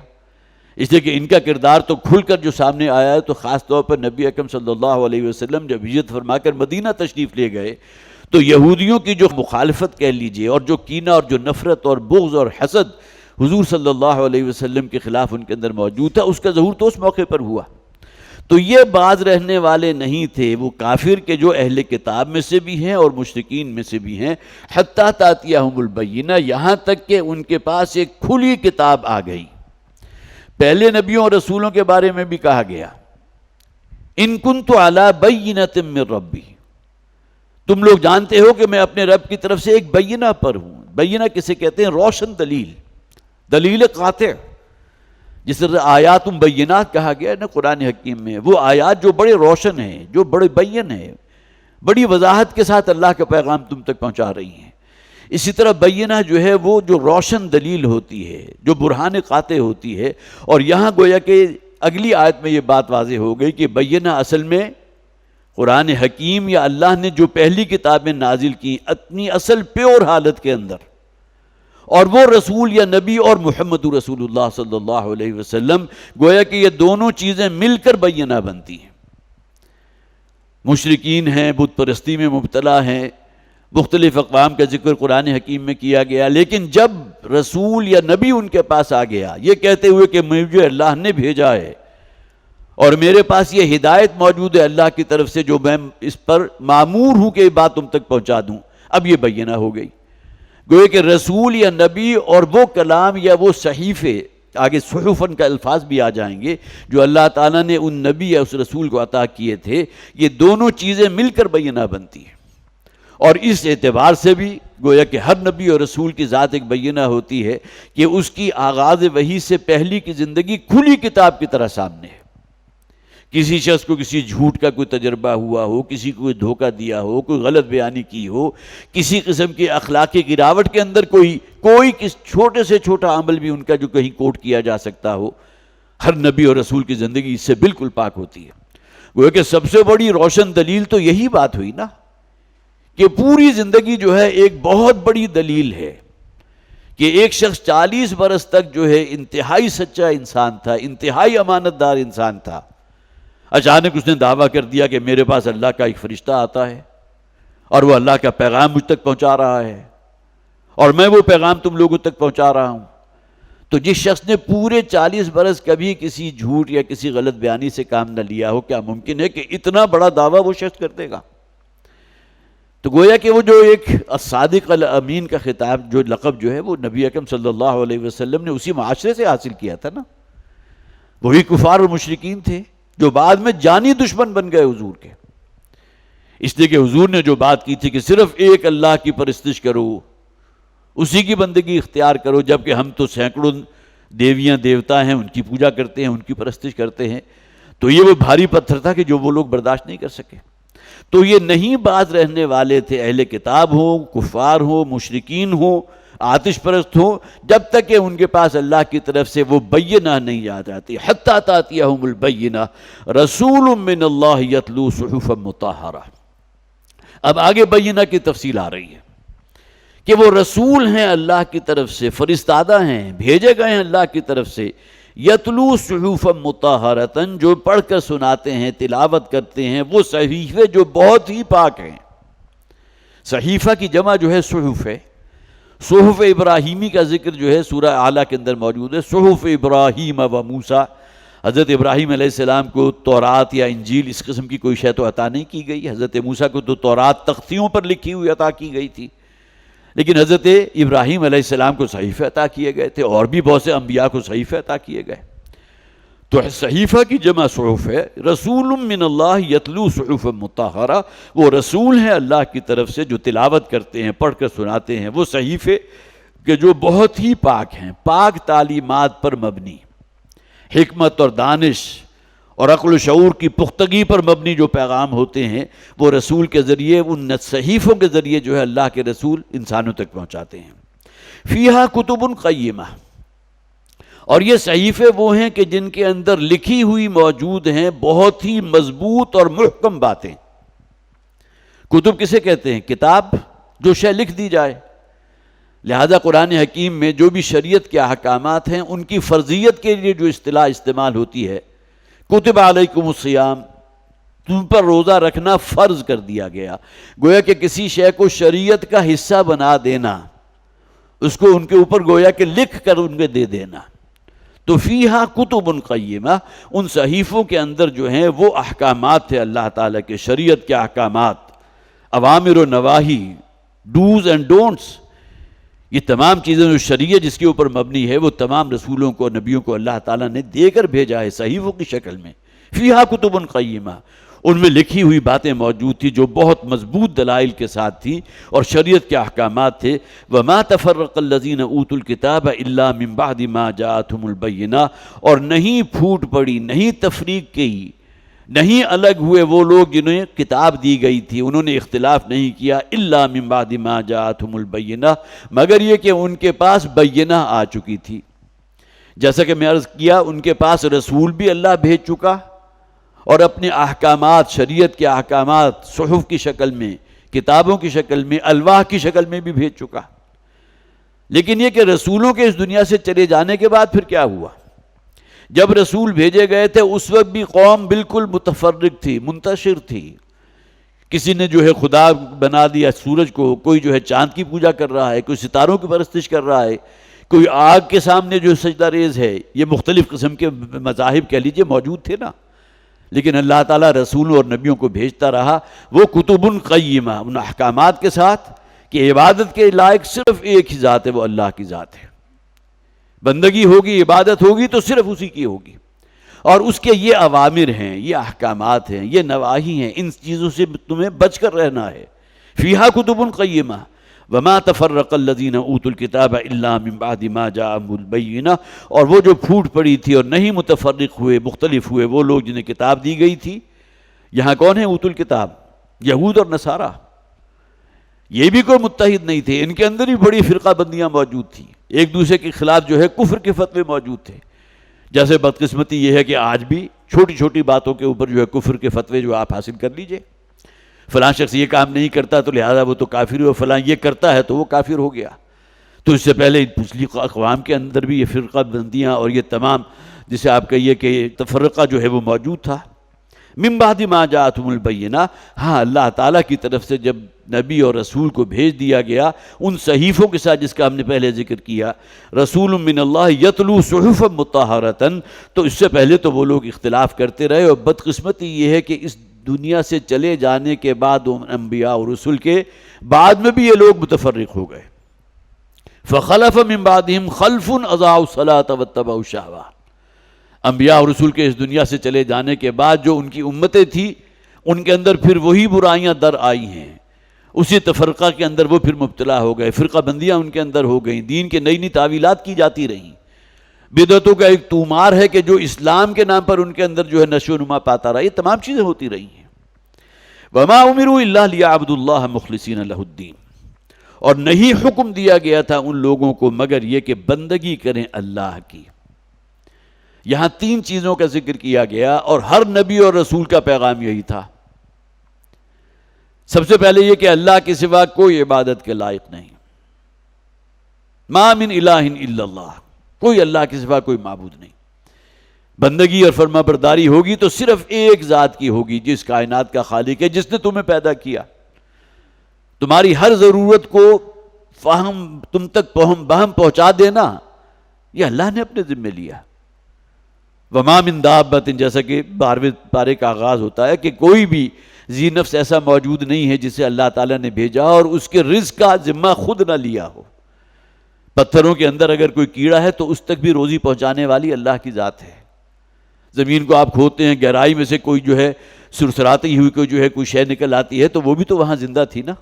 اس لیے کہ ان کا کردار تو کھل کر جو سامنے آیا ہے۔ تو خاص طور پر نبی اکرم صلی اللہ علیہ وسلم جب ہجرت فرما کر مدینہ تشریف لے گئے تو یہودیوں کی جو مخالفت کہہ لیجئے اور جو کینہ اور جو نفرت اور بغض اور حسد حضور صلی اللہ علیہ وسلم کے خلاف ان کے اندر موجود تھا، اس کا ظہور تو اس موقع پر ہوا۔ تو یہ باز رہنے والے نہیں تھے، وہ کافر کے جو اہل کتاب میں سے بھی ہیں اور مشرکین میں سے بھی ہیں، حتی تأتیہم البینہ، یہاں تک کہ ان کے پاس ایک کھلی کتاب آ گئی۔ پہلے نبیوں اور رسولوں کے بارے میں بھی کہا گیا ان کنت علی بینۃ من ربی، تم لوگ جانتے ہو کہ میں اپنے رب کی طرف سے ایک بینہ پر ہوں۔ بینہ کسے کہتے ہیں؟ روشن دلیل، دلیل قاطع، جس طرح آیات بینات کہا گیا ہے نا قرآن حکیم میں، وہ آیات جو بڑے روشن ہیں، جو بڑے بین ہیں، بڑی وضاحت کے ساتھ اللہ کا پیغام تم تک پہنچا رہی ہیں۔ اسی طرح بینہ جو ہے وہ جو روشن دلیل ہوتی ہے، جو برہان قاطع ہوتی ہے، اور یہاں گویا کہ اگلی آیت میں یہ بات واضح ہو گئی کہ بینہ اصل میں قرآن حکیم یا اللہ نے جو پہلی کتابیں نازل کی اپنی اصل پیور حالت کے اندر، اور وہ رسول یا نبی اور محمد رسول اللہ صلی اللہ علیہ وسلم، گویا کہ یہ دونوں چیزیں مل کر بینہ بنتی ہیں۔ مشرکین ہیں، بت پرستی میں مبتلا ہیں، مختلف اقوام کا ذکر قرآن حکیم میں کیا گیا، لیکن جب رسول یا نبی ان کے پاس آ گیا یہ کہتے ہوئے کہ مجھے اللہ نے بھیجا ہے اور میرے پاس یہ ہدایت موجود ہے اللہ کی طرف سے جو میں اس پر مامور ہوں کہ یہ بات تم تک پہنچا دوں، اب یہ بینہ ہو گئی۔ گویا کہ رسول یا نبی اور وہ کلام یا وہ صحیفے آگے صحفن کا الفاظ بھی آ جائیں گے جو اللہ تعالیٰ نے ان نبی یا اس رسول کو عطا کیے تھے، یہ دونوں چیزیں مل کر بینہ بنتی ہیں۔ اور اس اعتبار سے بھی گویا کہ ہر نبی اور رسول کی ذات ایک بینہ ہوتی ہے کہ اس کی آغاز وحی سے پہلی کی زندگی کھلی کتاب کی طرح سامنے ہے۔ کسی شخص کو کسی جھوٹ کا کوئی تجربہ ہوا ہو، کسی کو کوئی دھوکہ دیا ہو، کوئی غلط بیانی کی ہو، کسی قسم کی اخلاقی گراوٹ کے اندر کوئی کس چھوٹے سے چھوٹا عمل بھی ان کا جو کہیں کوٹ کیا جا سکتا ہو، ہر نبی اور رسول کی زندگی اس سے بالکل پاک ہوتی ہے۔ گویا کہ سب سے بڑی روشن دلیل تو یہی بات ہوئی نا کہ پوری زندگی جو ہے ایک بہت بڑی دلیل ہے کہ ایک شخص 40 برس تک جو ہے انتہائی سچا انسان تھا، انتہائی امانت دار انسان تھا، اچانک اس نے دعویٰ کر دیا کہ میرے پاس اللہ کا ایک فرشتہ آتا ہے اور وہ اللہ کا پیغام مجھ تک پہنچا رہا ہے اور میں وہ پیغام تم لوگوں تک پہنچا رہا ہوں۔ تو جس شخص نے پورے 40 برس کبھی کسی جھوٹ یا کسی غلط بیانی سے کام نہ لیا ہو، کیا ممکن ہے کہ اتنا بڑا دعویٰ وہ شخص کر دے گا؟ تو گویا کہ وہ جو ایک الصادق الامین کا خطاب، جو لقب جو ہے، وہ نبی اکرم صلی اللہ علیہ وسلم نے اسی معاشرے سے حاصل کیا تھا نا۔ وہی کفار اور مشرکین تھے جو بعد میں جانی دشمن بن گئے حضور کے، اس لیے کہ حضور نے جو بات کی تھی کہ صرف ایک اللہ کی پرستش کرو، اسی کی بندگی اختیار کرو، جبکہ ہم تو سینکڑوں دیویاں دیوتا ہیں، ان کی پوجا کرتے ہیں، ان کی پرستش کرتے ہیں۔ تو یہ وہ بھاری پتھر تھا کہ جو وہ لوگ برداشت نہیں کر سکے۔ تو یہ نہیں باز رہنے والے تھے، اہل کتاب ہوں، کفار ہوں، مشرکین ہوں، آتش پرست ہوں، جب تک کہ ان کے پاس اللہ کی طرف سے وہ بینہ نہیں آ جاتی۔ حتی تاتیہم البینہ رسول من اللہ یتلو صحفا مطہرہ۔ اب آگے بینہ کی تفصیل آ رہی ہے کہ وہ رسول ہیں اللہ کی طرف سے، فرستادہ ہیں، بھیجے گئے ہیں اللہ کی طرف سے، یتلو صحفا مطہرۃ، جو پڑھ کر سناتے ہیں، تلاوت کرتے ہیں وہ صحیفے جو بہت ہی پاک ہیں۔ صحیفہ کی جمع جو ہے صحف ہے۔ صحف ابراہیمی کا ذکر جو ہے سورہ اعلیٰ کے اندر موجود ہے۔ صحف ابراہیم و موسیٰ، حضرت ابراہیم علیہ السلام کو تورات یا انجیل اس قسم کی کوئی شے تو عطا نہیں کی گئی۔ حضرت موسیٰ کو تو تورات تختیوں پر لکھی ہوئی عطا کی گئی تھی، لیکن حضرت ابراہیم علیہ السلام کو صحیفے عطا کیے گئے تھے، اور بھی بہت سے انبیاء کو صحیفے عطا کیے گئے۔ تو صحیفہ کی جمع صحف ہے۔ رسول من اللہ یتلو صحفا مطہرہ، وہ رسول ہیں اللہ کی طرف سے جو تلاوت کرتے ہیں، پڑھ کر سناتے ہیں وہ صحیفے کہ جو بہت ہی پاک ہیں، پاک تعلیمات پر مبنی، حکمت اور دانش اور عقل و شعور کی پختگی پر مبنی جو پیغام ہوتے ہیں، وہ رسول کے ذریعے، ان صحیفوں کے ذریعے جو ہے اللہ کے رسول انسانوں تک پہنچاتے ہیں۔ فیہا کتب قیمہ، اور یہ صحیفے وہ ہیں کہ جن کے اندر لکھی ہوئی موجود ہیں بہت ہی مضبوط اور محکم باتیں۔ کتب کسے کہتے ہیں؟ کتاب، جو شے لکھ دی جائے۔ لہذا قرآن حکیم میں جو بھی شریعت کے احکامات ہیں ان کی فرضیت کے لیے جو اصطلاح استعمال ہوتی ہے، کتب علیکم الصیام، تم پر روزہ رکھنا فرض کر دیا گیا۔ گویا کہ کسی شے کو شریعت کا حصہ بنا دینا، اس کو ان کے اوپر گویا کہ لکھ کر ان کے دے دینا۔ تو فیہا کتب قیمہ، ان صحیفوں کے اندر جو ہیں وہ احکامات تھے اللہ تعالیٰ کے، شریعت کے احکامات، اوامر و نواہی، ڈوز اینڈ ڈونٹس، یہ تمام چیزیں جو شریعت جس کے اوپر مبنی ہے وہ تمام رسولوں کو، نبیوں کو اللہ تعالیٰ نے دے کر بھیجا ہے صحیفوں کی شکل میں۔ فیہا کتب قیمہ، ان میں لکھی ہوئی باتیں موجود تھی جو بہت مضبوط دلائل کے ساتھ تھی اور شریعت کے احکامات تھے۔ وَمَا تَفَرَّقَ الَّذِينَ أُوتُوا الْكِتَابَ إِلَّا مِن بَعْدِ مَا جَاءَتْهُمُ الْبَيِّنَةُ، اور نہیں پھوٹ پڑی، نہیں تفریق کی، نہیں الگ ہوئے وہ لوگ جنہیں کتاب دی گئی تھی، انہوں نے اختلاف نہیں کیا، إِلَّا مِن بَعْدِ مَا جَاءَتْهُمُ الْبَيِّنَةُ، مگر یہ کہ ان کے پاس بینہ آ چکی تھی۔ جیسا کہ میں عرض کیا، ان کے پاس رسول بھی اللہ بھیج چکا اور اپنے احکامات، شریعت کے احکامات صحف کی شکل میں، کتابوں کی شکل میں، الواح کی شکل میں بھی بھیج چکا۔ لیکن یہ کہ رسولوں کے اس دنیا سے چلے جانے کے بعد پھر کیا ہوا؟ جب رسول بھیجے گئے تھے اس وقت بھی قوم بالکل متفرق تھی، منتشر تھی۔ کسی نے جو ہے خدا بنا دیا سورج کو، کوئی جو ہے چاند کی پوجا کر رہا ہے، کوئی ستاروں کی پرستش کر رہا ہے، کوئی آگ کے سامنے جو سجدہ ریز ہے۔ یہ مختلف قسم کے مذاہب کہہ لیجئے موجود تھے نا، لیکن اللہ تعالیٰ رسولوں اور نبیوں کو بھیجتا رہا، وہ کتب قیمہ، ان احکامات کے ساتھ کہ عبادت کے لائق صرف ایک ہی ذات ہے، وہ اللہ کی ذات ہے۔ بندگی ہوگی، عبادت ہوگی تو صرف اسی کی ہوگی، اور اس کے یہ اوامر ہیں، یہ احکامات ہیں، یہ نواہی ہیں، ان چیزوں سے تمہیں بچ کر رہنا ہے۔ فیہا کتب قیمہ وما تفرق الذین اوتوا الکتاب الا من بعد ما جاءہم البینہ، اور وہ جو پھوٹ پڑی تھی اور نہیں متفرق ہوئے، مختلف ہوئے، وہ لوگ جنہیں کتاب دی گئی تھی۔ یہاں کون ہیں اوتوا الکتاب؟ یہود اور نصارہ۔ یہ بھی کوئی متحد نہیں تھے، ان کے اندر ہی بڑی فرقہ بندیاں موجود تھیں، ایک دوسرے کے خلاف جو ہے کفر کے فتوے موجود تھے۔ جیسے بدقسمتی یہ ہے کہ آج بھی چھوٹی چھوٹی باتوں کے اوپر جو ہے کفر کے فتوے جو آپ حاصل کر لیجئے، فلاں شخص یہ کام نہیں کرتا تو لہذا وہ تو کافر ہو، فلاں یہ کرتا ہے تو وہ کافر ہو گیا۔ تو اس سے پہلے پچھلی اقوام کے اندر بھی یہ فرقہ بندیاں اور یہ تمام جسے آپ کہیے کہ تفرقہ جو ہے وہ موجود تھا۔ من بعد ما جاءتهم البینہ، ہاں اللہ تعالیٰ کی طرف سے جب نبی اور رسول کو بھیج دیا گیا ان صحیفوں کے ساتھ جس کا ہم نے پہلے ذکر کیا، رسول من اللہ یتلو صحفا مطہرۃ، تو اس سے پہلے تو وہ لوگ اختلاف کرتے رہے، اور بدقسمتی یہ ہے کہ اس دنیا سے چلے جانے کے بعد انبیاء اور رسول کے بعد میں بھی یہ لوگ متفرق ہو گئے۔ فخلف من بعدہم خلف اضاعوا الصلاۃ واتبعوا الشہوات، انبیاء اور رسول کے اس دنیا سے چلے جانے کے بعد جو ان کی امتیں تھیں ان کے اندر پھر وہی برائیاں در آئی ہیں، اسی تفرقہ کے اندر وہ پھر مبتلا ہو گئے، فرقہ بندیاں ان کے اندر ہو گئیں، دین کے نئی نئی تعویلات کی جاتی رہیں، بدعتوں کا ایک تومار ہے کہ جو اسلام کے نام پر ان کے اندر جو ہے نشو و نما پاتا رہا، یہ تمام چیزیں ہوتی رہی ہیں۔ وما امروا الا لیعبدوا اللہ مخلصین لہ الدین، اور نہیں حکم دیا گیا تھا ان لوگوں کو مگر یہ کہ بندگی کریں اللہ کی۔ یہاں تین چیزوں کا ذکر کیا گیا اور ہر نبی اور رسول کا پیغام یہی تھا۔ سب سے پہلے یہ کہ اللہ کے سوا کوئی عبادت کے لائق نہیں، ما من الہ الا اللہ، کوئی اللہ کے سوا کوئی معبود نہیں۔ بندگی اور فرما برداری ہوگی تو صرف ایک ذات کی ہوگی جس کائنات کا خالق ہے، جس نے تمہیں پیدا کیا، تمہاری ہر ضرورت کو تم تک بہم پہنچا دینا یہ اللہ نے اپنے ذمہ لیا۔ وما من دابۃ، جیسا کہ 12ویں پارے کا آغاز ہوتا ہے کہ کوئی بھی ذی نفس ایسا موجود نہیں ہے جسے اللہ تعالیٰ نے بھیجا اور اس کے رزق کا ذمہ خود نہ لیا ہو۔ پتھروں کے اندر اگر کوئی کیڑا ہے تو اس تک بھی روزی پہنچانے والی اللہ کی ذات ہے۔ زمین کو آپ کھودتے ہیں، گہرائی میں سے کوئی جو ہے سرسراتی ہوئی کوئی جو ہے کوئی شے نکل آتی ہے تو وہ بھی تو وہاں زندہ تھی نا،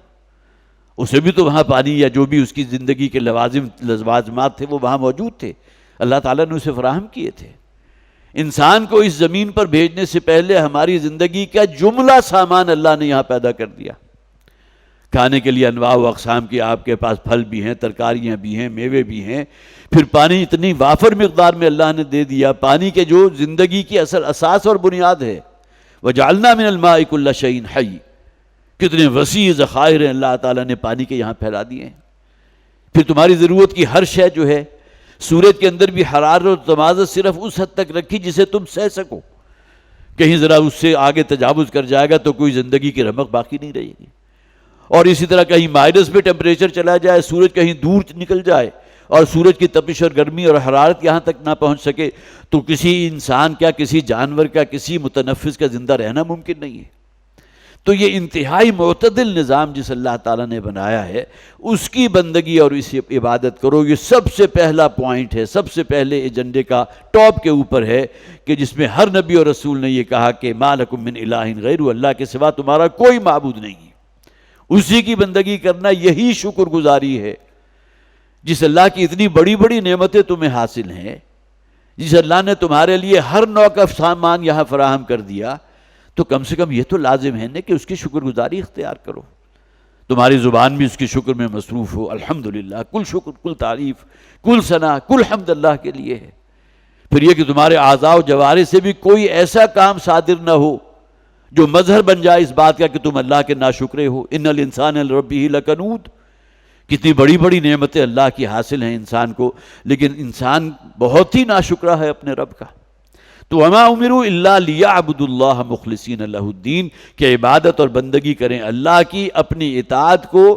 اسے بھی تو وہاں پانی یا جو بھی اس کی زندگی کے لوازمات تھے وہ وہاں موجود تھے، اللہ تعالیٰ نے اسے فراہم کیے تھے۔ انسان کو اس زمین پر بھیجنے سے پہلے ہماری زندگی کا جملہ سامان اللہ نے یہاں پیدا کر دیا۔ کھانے کے لیے انواع و اقسام کی آپ کے پاس پھل بھی ہیں، ترکاریاں بھی ہیں، میوے بھی ہیں، پھر پانی اتنی وافر مقدار میں اللہ نے دے دیا، پانی کے جو زندگی کی اصل اساس اور بنیاد ہے۔ وَجَعَلْنَا مِنَ الْمَاءِ كُلَّ شَيْءٍ حَيٍّ، کتنے وسیع ذخائر ہیں اللہ تعالیٰ نے پانی کے یہاں پھیلا دیے ہیں۔ پھر تمہاری ضرورت کی ہر شے جو ہے، سورج کے اندر بھی حرارت اور تمازت صرف اس حد تک رکھی جسے تم سہ سکو، کہیں ذرا اس سے آگے تجاوز کر جائے گا تو کوئی زندگی کی رمق باقی نہیں رہے گی۔ اور اسی طرح کہیں مائنس پہ ٹیمپریچر چلا جائے، سورج کہیں دور نکل جائے اور سورج کی تپش اور گرمی اور حرارت یہاں تک نہ پہنچ سکے تو کسی انسان کیا کسی جانور کا کسی متنفس کا زندہ رہنا ممکن نہیں ہے۔ تو یہ انتہائی معتدل نظام جس اللہ تعالیٰ نے بنایا ہے اس کی بندگی اور اس کی عبادت کرو، یہ سب سے پہلا پوائنٹ ہے، سب سے پہلے ایجنڈے کا ٹاپ کے اوپر ہے کہ جس میں ہر نبی اور رسول نے یہ کہا کہ ما لکم من الہ غیر، اللہ کے سوا تمہارا کوئی معبود نہیں ہے، اسی کی بندگی کرنا یہی شکر گزاری ہے۔ جس اللہ کی اتنی بڑی بڑی نعمتیں تمہیں حاصل ہیں، جس اللہ نے تمہارے لیے ہر نوع کا سامان یہاں فراہم کر دیا، تو کم سے کم یہ تو لازم ہے نا کہ اس کی شکر گزاری اختیار کرو، تمہاری زبان بھی اس کی شکر میں مصروف ہو۔ الحمدللہ، کل شکر، کل تعریف، کل ثنا، کل حمد اللہ کے لیے ہے۔ پھر یہ کہ تمہارے اعضاء و جوارح سے بھی کوئی ایسا کام صادر نہ ہو جو مظہر بن جائے اس بات کا کہ تم اللہ کے ناشکرے ہو۔ ان الانسان لربہ لکنود، کتنی بڑی بڑی نعمتیں اللہ کی حاصل ہیں انسان کو، لیکن انسان بہت ہی ناشکرا ہے اپنے رب کا۔ تو وما امروا الا لیعبدوا اللہ مخلصین لہ الدین، کہ عبادت اور بندگی کریں اللہ کی، اپنی اطاعت کو،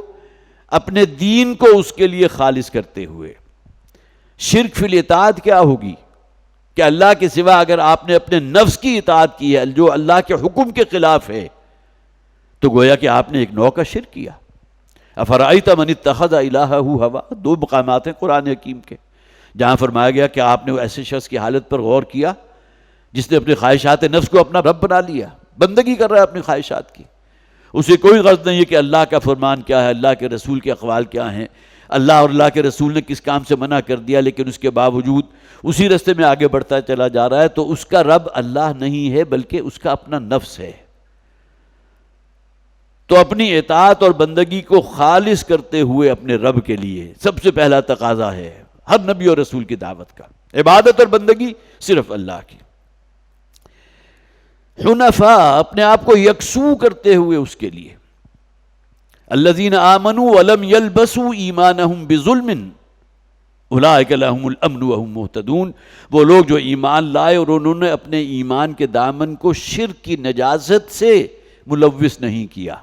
اپنے دین کو اس کے لیے خالص کرتے ہوئے۔ شرک فی الاطاعت کیا ہوگی کہ اللہ کے سوا اگر آپ نے اپنے نفس کی اطاعت کی ہے جو اللہ کے حکم کے خلاف ہے تو گویا کہ آپ نے ایک نوع کا شرک کیا۔ افرأیت من اتخذ الہہ ہوا، دو مقامات ہیں قرآن حکیم کے، جہاں فرمایا گیا کہ آپ نے ایسے شخص کی حالت پر غور کیا جس نے اپنی خواہشات نفس کو اپنا رب بنا لیا، بندگی کر رہا ہے اپنی خواہشات کی، اسے کوئی غرض نہیں ہے کہ اللہ کا فرمان کیا ہے، اللہ کے رسول کے اقوال کیا ہیں، اللہ اور اللہ کے رسول نے کس کام سے منع کر دیا، لیکن اس کے باوجود اسی راستے میں آگے بڑھتا چلا جا رہا ہے، تو اس کا رب اللہ نہیں ہے بلکہ اس کا اپنا نفس ہے۔ تو اپنی اطاعت اور بندگی کو خالص کرتے ہوئے اپنے رب کے لیے سب سے پہلا تقاضا ہے ہر نبی اور رسول کی دعوت کا، عبادت اور بندگی صرف اللہ کی۔ حنفاء، اپنے آپ کو یکسو کرتے ہوئے اس کے لیے۔ الذین آمنوا ولم یلبسوا ایمانہم بظلم اولئک لہم الامن وہم مہتدون، وہ لوگ جو ایمان لائے اور انہوں نے اپنے ایمان کے دامن کو شرک کی نجاست سے ملوث نہیں کیا۔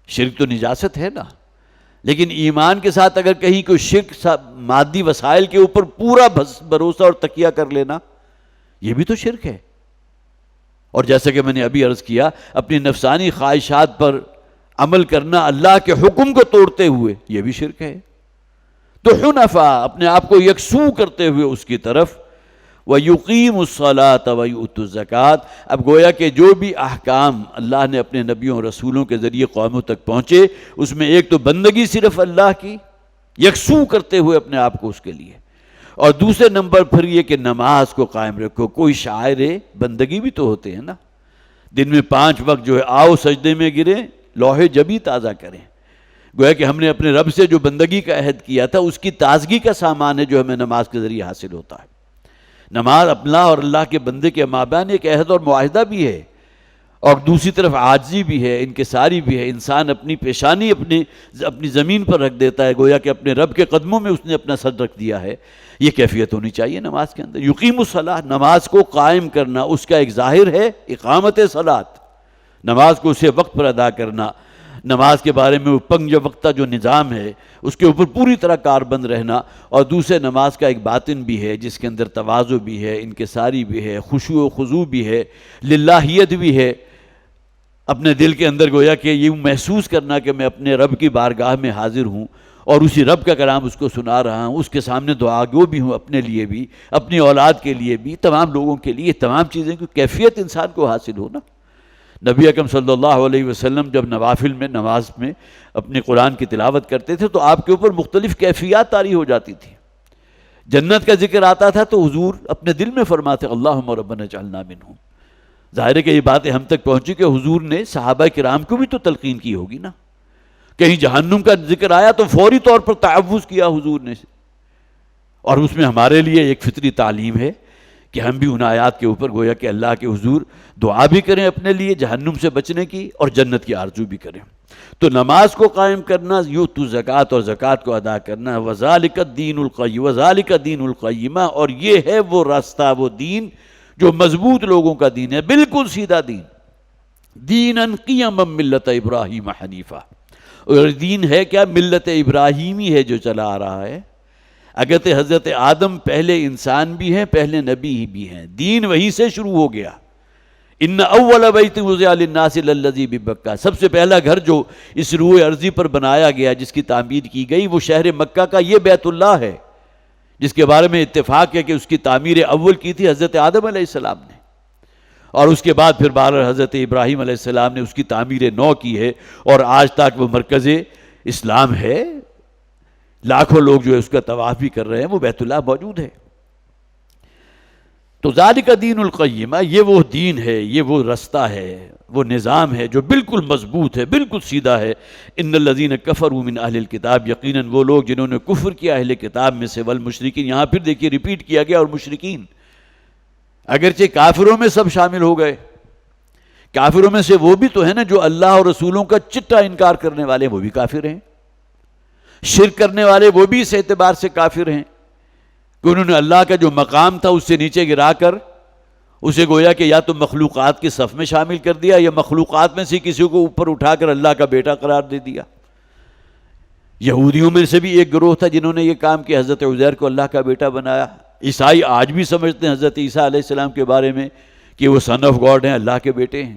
شرک تو نجاست ہے نا، لیکن ایمان کے ساتھ اگر کہیں کوئی شرک مادی وسائل کے اوپر پورا بھروسہ اور تکیہ کر لینا، یہ بھی تو شرک ہے۔ اور جیسا کہ میں نے ابھی عرض کیا، اپنی نفسانی خواہشات پر عمل کرنا اللہ کے حکم کو توڑتے ہوئے، یہ بھی شرک ہے۔ تو حنفاء، اپنے آپ کو یکسو کرتے ہوئے اس کی طرف، وَيُقِيمُ الصَّلَاةَ وَيُؤْتُ الزَّكَاةَ، اب گویا کہ جو بھی احکام اللہ نے اپنے نبیوں اور رسولوں کے ذریعے قوموں تک پہنچے، اس میں ایک تو بندگی صرف اللہ کی، یکسو کرتے ہوئے اپنے آپ کو اس کے لیے، اور دوسرے نمبر پھر یہ کہ نماز کو قائم رکھو۔ کوئی شاعر بندگی بھی تو ہوتے ہیں نا، دن میں 5 وقت جو ہے آؤ سجدے میں گریں، لوح جبی تازہ کریں۔ گویا کہ ہم نے اپنے رب سے جو بندگی کا عہد کیا تھا، اس کی تازگی کا سامان ہے جو ہمیں نماز کے ذریعے حاصل ہوتا ہے۔ نماز اپنا اور اللہ کے بندے کے مابین ایک عہد اور معاہدہ بھی ہے، اور دوسری طرف عاجزی بھی ہے، انکساری بھی ہے۔ انسان اپنی پیشانی اپنی زمین پر رکھ دیتا ہے، گویا کہ اپنے رب کے قدموں میں اس نے اپنا سر رکھ دیا ہے۔ یہ کیفیت ہونی چاہیے نماز کے اندر۔ یقیم الصلاۃ، نماز کو قائم کرنا، اس کا ایک ظاہر ہے اقامت صلاۃ، نماز کو اسے وقت پر ادا کرنا، نماز کے بارے میں وہ پنج وقتہ جو نظام ہے اس کے اوپر پوری طرح کاربند رہنا، اور دوسرے نماز کا ایک باطن بھی ہے جس کے اندر تواضع بھی ہے، انکساری بھی ہے، خشوع و خضوع بھی ہے، للہیت بھی ہے۔ اپنے دل کے اندر گویا کہ یہ محسوس کرنا کہ میں اپنے رب کی بارگاہ میں حاضر ہوں اور اسی رب کا کلام اس کو سنا رہا ہوں، اس کے سامنے دعا گو بھی ہوں، اپنے لیے بھی، اپنی اولاد کے لیے بھی، تمام لوگوں کے لیے۔ تمام چیزیں کی کیفیت انسان کو حاصل ہونا۔ نبی اکرم صلی اللہ علیہ وسلم جب نوافل میں نماز میں اپنے قرآن کی تلاوت کرتے تھے تو آپ کے اوپر مختلف کیفیات طاری ہو جاتی تھی۔ جنت کا ذکر آتا تھا تو حضور اپنے دل میں فرماتے اللہم ربنا اجعلنا منہم۔ ظاہر ہے کہ یہ باتیں ہم تک پہنچی کہ حضور نے صحابہ کرام کو بھی تو تلقین کی ہوگی نا۔ کہیں جہنم کا ذکر آیا تو فوری طور پر تعوذ کیا حضور نے، اور اس میں ہمارے لیے ایک فطری تعلیم ہے کہ ہم بھی ان آیات کے اوپر گویا کہ اللہ کے حضور دعا بھی کریں اپنے لیے جہنم سے بچنے کی، اور جنت کی آرزو بھی کریں۔ تو نماز کو قائم کرنا، یؤتوا الزکوٰۃ، اور زکوٰۃ کو ادا کرنا، وذالک الدین القیم، وذالک دین القیمہ، اور یہ ہے وہ راستہ، وہ دین جو مضبوط لوگوں کا دین ہے، بالکل سیدھا دین۔ دینا قیما ملت ابراہیم حنیفہ، اور دین ہے کیا؟ ملت ابراہیمی ہے جو چلا آ رہا ہے۔ اگرچہ حضرت آدم پہلے انسان بھی ہیں، پہلے نبی بھی ہیں، دین وہیں سے شروع ہو گیا۔ ان اول بیت وضع للناس للذی ببکہ، سب سے پہلا گھر جو اس روئے ارضی پر بنایا گیا، جس کی تعمیر کی گئی، وہ شہر مکہ کا یہ بیت اللہ ہے، جس کے بارے میں اتفاق ہے کہ اس کی تعمیر اول کی تھی حضرت آدم علیہ السلام نے، اور اس کے بعد پھر بارہ حضرت ابراہیم علیہ السلام نے اس کی تعمیر نو کی ہے، اور آج تک وہ مرکز اسلام ہے۔ لاکھوں لوگ جو ہے اس کا طواف بھی کر رہے ہیں، وہ بیت اللہ موجود ہے۔ تو ذالک دین القیمہ، یہ وہ دین ہے، یہ وہ رستہ ہے، وہ نظام ہے جو بالکل مضبوط ہے، بالکل سیدھا ہے۔ ان الذین کفروا من اہل الکتاب، یقیناً وہ لوگ جنہوں نے کفر کیا اہل کتاب میں سے، والمشرکین، یہاں پھر دیکھیے ریپیٹ کیا گیا، اور مشرکین، اگرچہ کافروں میں سب شامل ہو گئے، کافروں میں سے وہ بھی تو ہے نا جو اللہ اور رسولوں کا چٹا انکار کرنے والے، وہ بھی کافر ہیں، شرک کرنے والے وہ بھی اس اعتبار سے کافر ہیں کہ انہوں نے اللہ کا جو مقام تھا اس سے نیچے گرا کر اسے گویا کہ یا تو مخلوقات کے صف میں شامل کر دیا، یا مخلوقات میں سے کسی کو اوپر اٹھا کر اللہ کا بیٹا قرار دے دیا۔ یہودیوں میں سے بھی ایک گروہ تھا جنہوں نے یہ کام کیا، حضرت عزیر کو اللہ کا بیٹا بنایا۔ عیسائی آج بھی سمجھتے ہیں حضرت عیسیٰ علیہ السلام کے بارے میں کہ وہ سن آف گاڈ ہیں، اللہ کے بیٹے ہیں۔